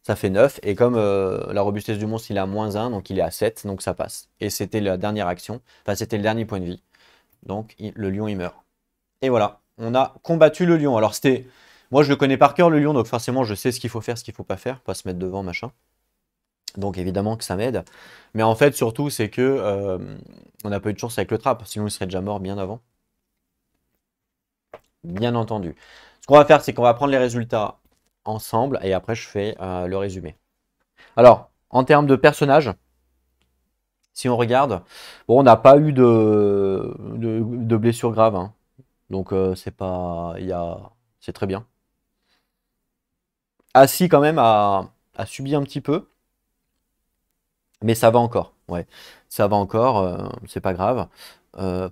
Ça fait 9. Et comme la robustesse du monstre, il a moins 1, donc il est à 7, donc ça passe. Et c'était la dernière action. Enfin, c'était le dernier point de vie. Donc le lion, il meurt. Et voilà, on a combattu le lion. Alors c'était... Moi, je le connais par cœur, le lion, donc forcément, je sais ce qu'il faut faire, ce qu'il faut pas faire. Pas se mettre devant, machin. Donc évidemment que ça m'aide. Mais en fait, surtout, c'est que on n'a pas eu de chance avec le trap. Sinon, il serait déjà mort bien avant. Bien entendu. Ce qu'on va faire, c'est qu'on va prendre les résultats ensemble et après, je fais le résumé. Alors, en termes de personnages, si on regarde, bon, on n'a pas eu de blessures graves, hein. Donc, c'est pas... c'est très bien. Assis, quand même, a subi un petit peu. Mais ça va encore, ouais. Ça va encore, c'est pas grave.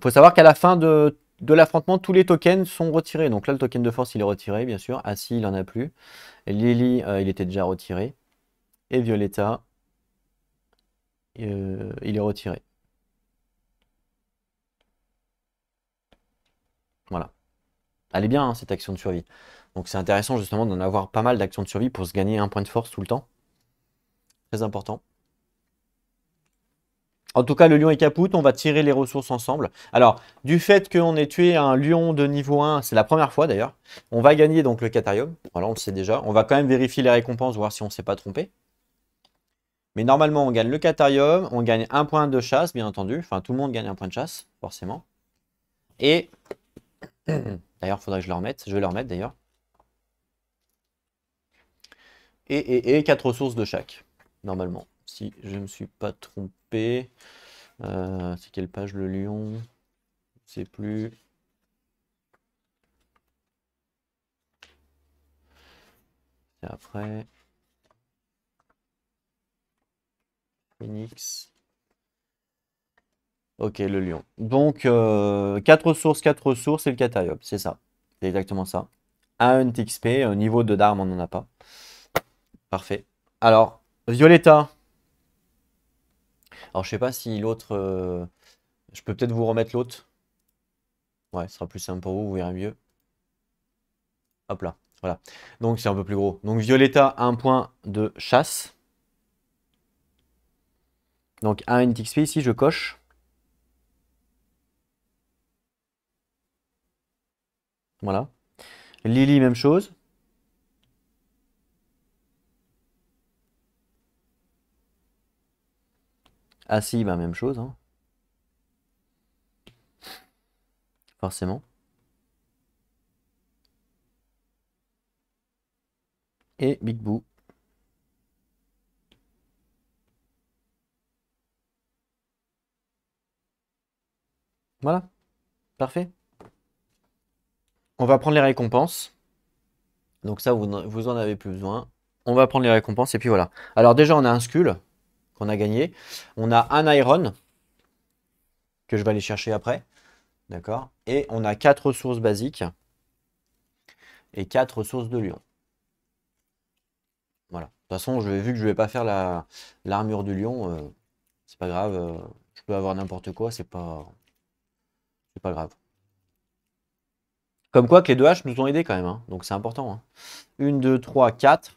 Faut savoir qu'à la fin de l'affrontement, tous les tokens sont retirés. Donc là, le token de force, il est retiré, bien sûr. Assis, il en a plus. Et Lily, il était déjà retiré. Et Violetta, il est retiré. Voilà. Elle est bien, hein, cette action de survie. Donc c'est intéressant justement d'en avoir pas mal d'actions de survie pour se gagner un point de force tout le temps. Très important. En tout cas, le lion et Capoute, on va tirer les ressources ensemble. Alors, du fait qu'on ait tué un lion de niveau 1, c'est la première fois d'ailleurs, on va gagner donc le Catarium. Voilà, on le sait déjà. On va quand même vérifier les récompenses, voir si on ne s'est pas trompé. Mais normalement, on gagne le Catarium, on gagne un point de chasse, bien entendu. Enfin, tout le monde gagne un point de chasse, forcément. Et, d'ailleurs, il faudrait que je le remette. Je vais le remettre d'ailleurs. Et 4 ressources de chaque, normalement. Si je ne me suis pas trompé. C'est quelle page le lion? Je ne sais plus. C'est après. Phoenix. Ok, le lion. Donc, 4 ressources et le catarium. C'est ça. C'est exactement ça. Un Hunt XP. Niveau de d'armes, on n'en a pas. Parfait. Alors, Violetta. Alors, je sais pas si l'autre... je peux peut-être vous remettre l'autre. Ouais, ce sera plus simple pour vous, vous verrez mieux. Hop là. Voilà. Donc, c'est un peu plus gros. Donc, Violetta, 1 point de chasse. Donc, un Hunt XP. Ici, je coche. Voilà. Lily, même chose. Assis, bah, même chose, hein, forcément. Et Big Boo. Voilà, parfait. On va prendre les récompenses. Donc ça, vous en avez plus besoin. On va prendre les récompenses et puis voilà. Alors déjà, on a un Skull qu'on a gagné. On a un Iron que je vais aller chercher après. D'accord. Et on a 4 ressources basiques et 4 ressources de lion. façon, vu que je vais pas faire l'armure du lion, c'est pas grave. Je peux avoir n'importe quoi, c'est pas grave. Comme quoi que les deux haches nous ont aidés quand même, hein, donc c'est important. Hein. 1, 2, 3, 4.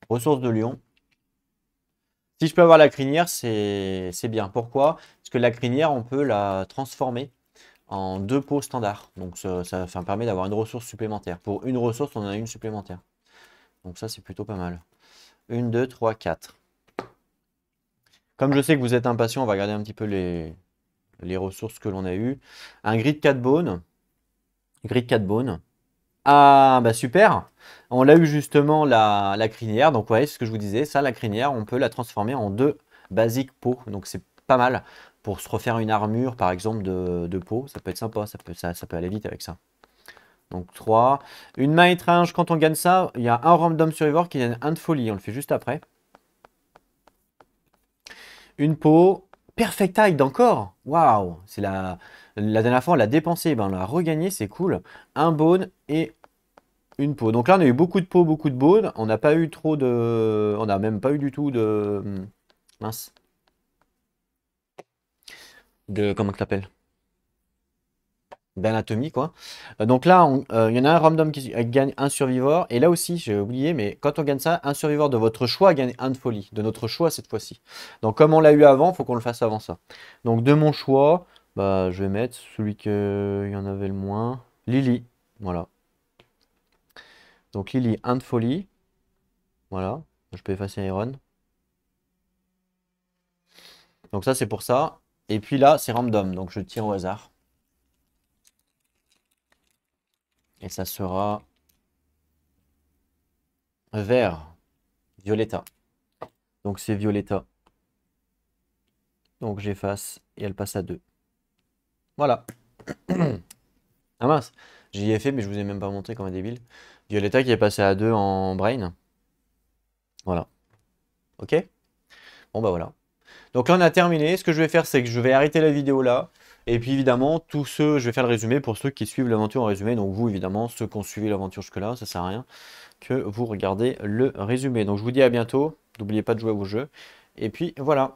Ressources de lion. Si je peux avoir la crinière, c'est bien. Pourquoi? Parce que la crinière, on peut la transformer en 2 pots standards. Donc ça permet d'avoir une ressource supplémentaire. Pour une ressource, on en a une supplémentaire. Donc ça, c'est plutôt pas mal. 1, 2, 3, 4. Comme je sais que vous êtes impatient, on va regarder un petit peu les ressources que l'on a eues. Un grid 4 bones. Grid 4 bones. Ah, bah super. On l'a eu justement la crinière. Donc ouais, c'est ce que je vous disais. Ça, la crinière, on peut la transformer en 2 basiques pots. Donc c'est pas mal pour se refaire une armure, par exemple, de peau. Ça peut être sympa. Ça peut aller vite avec ça. Donc 3. Une main étrange, quand on gagne ça, il y a un random survivor qui gagne 1 de folie. On le fait juste après. Une peau. Perfect Hide encore. Waouh. C'est la dernière fois, on l'a dépensé. Ben, on l'a regagné. C'est cool. Un bone et une peau. Donc là, on a eu beaucoup de peau, beaucoup de bone. On n'a pas eu trop de... On n'a même pas eu du tout de... Mince. Comment tu l'appelles? D'anatomie, quoi. Donc là, il y en a un random qui gagne un survivor. Et là aussi, j'ai oublié, mais quand on gagne ça, un survivor de votre choix gagne un de folie. De notre choix cette fois-ci. Donc comme on l'a eu avant, il faut qu'on le fasse avant ça. Donc de mon choix, bah, je vais mettre celui qu'il y en avait le moins. Lily. Voilà. Donc Lily, un de folie. Voilà. Je peux effacer Iron. Donc ça, c'est pour ça. Et puis là, c'est random. Donc je tire au hasard. Et ça sera vert, Violetta. Donc c'est Violetta. Donc j'efface et elle passe à 2. Voilà. Ah mince, j'y ai fait, mais je vous ai même pas montré comme un débile. Violetta qui est passée à 2 en brain. Voilà. Ok? Bon bah voilà. Donc là on a terminé. Ce que je vais faire, c'est que je vais arrêter la vidéo là. Et puis évidemment, tous ceux, je vais faire le résumé pour ceux qui suivent l'aventure en résumé. Donc vous évidemment, ceux qui ont suivi l'aventure jusque-là, ça sert à rien que vous regardez le résumé. Donc je vous dis à bientôt. N'oubliez pas de jouer à vos jeux. Et puis voilà.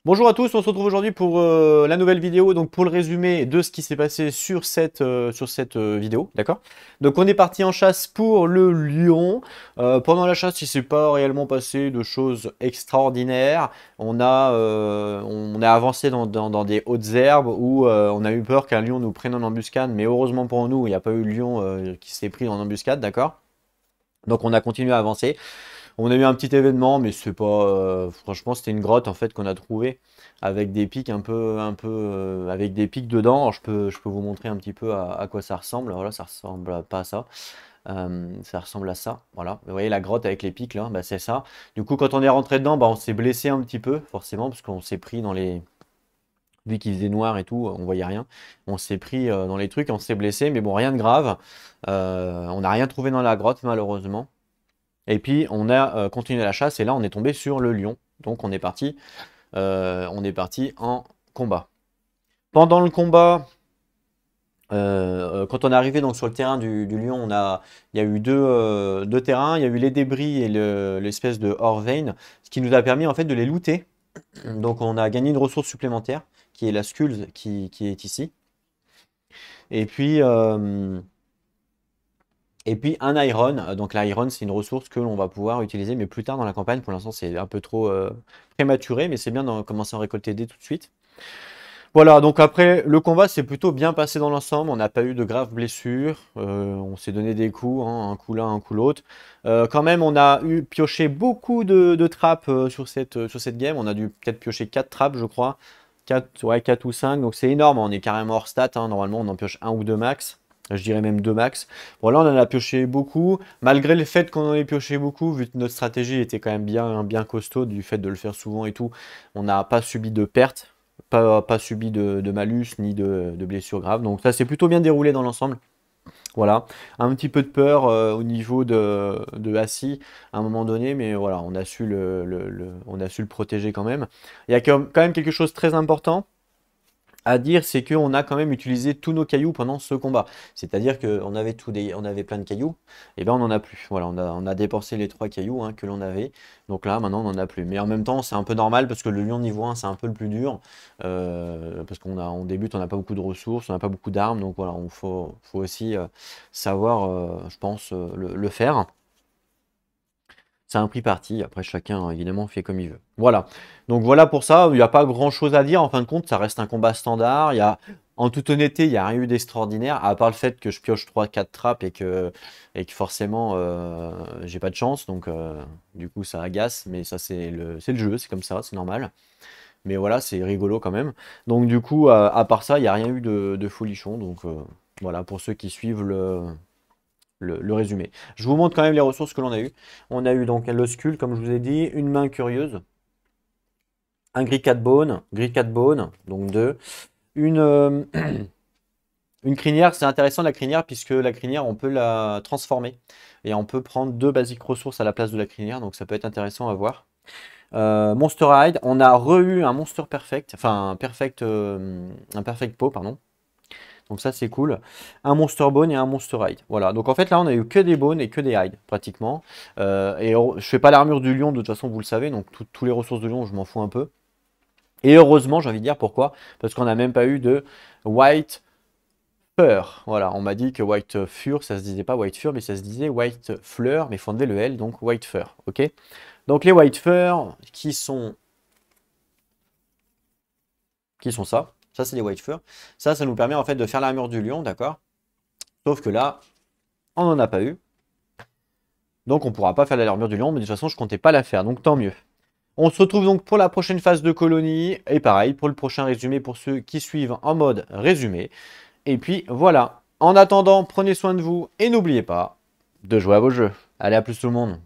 Bonjour à tous, on se retrouve aujourd'hui pour la nouvelle vidéo, donc pour le résumé de ce qui s'est passé sur cette vidéo, d'accord? Donc on est parti en chasse pour le lion. Pendant la chasse, il s'est pas réellement passé de choses extraordinaires. On a avancé dans des hautes herbes où on a eu peur qu'un lion nous prenne en embuscade, mais heureusement pour nous, il n'y a pas eu de lion qui s'est pris en embuscade, d'accord? Donc on a continué à avancer. On a eu un petit événement, mais c'est pas. Franchement, c'était une grotte en fait qu'on a trouvée avec des pics avec des pics dedans. Alors, je peux vous montrer un petit peu à quoi ça ressemble. Voilà, ça ressemble pas à ça. Ça ressemble à ça. Voilà. Vous voyez la grotte avec les pics là, bah, c'est ça. Du coup, quand on est rentré dedans, bah, on s'est blessé un petit peu, forcément, parce qu'on s'est pris dans les. Vu qu'il faisait noir et tout, on voyait rien. On s'est pris dans les trucs, on s'est blessé, mais bon, rien de grave. On n'a rien trouvé dans la grotte, malheureusement. Et puis on a continué la chasse et là on est tombé sur le lion. Donc on est parti en combat. Pendant le combat, quand on est arrivé donc sur le terrain du lion, il y a eu deux terrains. Il y a eu les débris et l'espèce de Orvein, ce qui nous a permis en fait de les looter. Donc on a gagné une ressource supplémentaire qui est la Skulls qui est ici. Et puis un iron, donc l'iron c'est une ressource que l'on va pouvoir utiliser mais plus tard dans la campagne. Pour l'instant c'est un peu trop prématuré, mais c'est bien de commencer à en récolter dès tout de suite. Voilà, donc après le combat s'est plutôt bien passé dans l'ensemble, on n'a pas eu de graves blessures, on s'est donné des coups, hein, un coup l'un, un coup l'autre. Quand même on a pioché beaucoup de trappes sur cette game, on a dû peut-être piocher 4 trappes je crois, 4, ouais, 4 ou 5, donc c'est énorme, on est carrément hors stat, hein. Normalement on en pioche 1 ou 2 max. Je dirais même 2 max. Bon là on en a pioché beaucoup. Malgré le fait qu'on en ait pioché beaucoup, vu que notre stratégie était quand même bien costaud, du fait de le faire souvent et tout, on n'a pas subi de pertes, pas subi de malus ni de blessures graves. Donc ça s'est plutôt bien déroulé dans l'ensemble. Voilà, un petit peu de peur au niveau de Assis à un moment donné, mais voilà, on a su on a su le protéger quand même. Il y a quand même quelque chose de très important. à dire, c'est qu'on a quand même utilisé tous nos cailloux pendant ce combat. C'est-à-dire qu'on avait on avait plein de cailloux, et ben on n'en a plus. Voilà, on a dépensé les 3 cailloux hein, que l'on avait. Donc là, maintenant, on n'en a plus. Mais en même temps, c'est un peu normal parce que le lion niveau 1, c'est un peu le plus dur. Parce on débute, on n'a pas beaucoup de ressources, on n'a pas beaucoup d'armes. Donc voilà, faut aussi savoir, je pense, le faire. C'est un prix parti, après chacun évidemment fait comme il veut. Voilà, donc voilà pour ça, il n'y a pas grand chose à dire en fin de compte, ça reste un combat standard, en toute honnêteté, il n'y a rien eu d'extraordinaire, à part le fait que je pioche 3-4 trappes et que forcément j'ai pas de chance, donc du coup ça agace, mais ça c'est le jeu, c'est comme ça, c'est normal. Mais voilà, c'est rigolo quand même. Donc du coup, à part ça, il n'y a rien eu de folichon, donc voilà, pour ceux qui suivent le résumé. Je vous montre quand même les ressources que l'on a eues. On a eu donc le skull, comme je vous ai dit, une main curieuse, un gris 4 bone, donc 2. Une, une crinière, c'est intéressant la crinière, puisque la crinière, on peut la transformer. Et on peut prendre 2 basiques ressources à la place de la crinière, donc ça peut être intéressant à voir. Monster Hide, on a re-eu un Monster Perfect, enfin un Perfect Paw, pardon. Donc ça c'est cool. Un Monster Bone et un Monster Hide. Voilà, donc en fait là on a eu que des bones et que des hides pratiquement. Je fais pas l'armure du lion de toute façon vous le savez, donc tous les ressources de lion je m'en fous un peu. Et heureusement j'ai envie de dire pourquoi, parce qu'on n'a même pas eu de White Fur. Voilà, on m'a dit que White Fur ça se disait pas White Fur mais ça se disait White Fleur, mais il faut enlever le L, donc White Fur, ok. Donc les White Fur qui sont ça. Ça, c'est les white fur. Ça nous permet en fait de faire l'armure du lion, d'accord? Sauf que là, on n'en a pas eu. Donc on ne pourra pas faire l'armure du lion, mais de toute façon, je comptais pas la faire, donc tant mieux. On se retrouve donc pour la prochaine phase de colonie, et pareil, pour le prochain résumé pour ceux qui suivent en mode résumé. Et puis voilà. En attendant, prenez soin de vous, et n'oubliez pas de jouer à vos jeux. Allez, à plus tout le monde.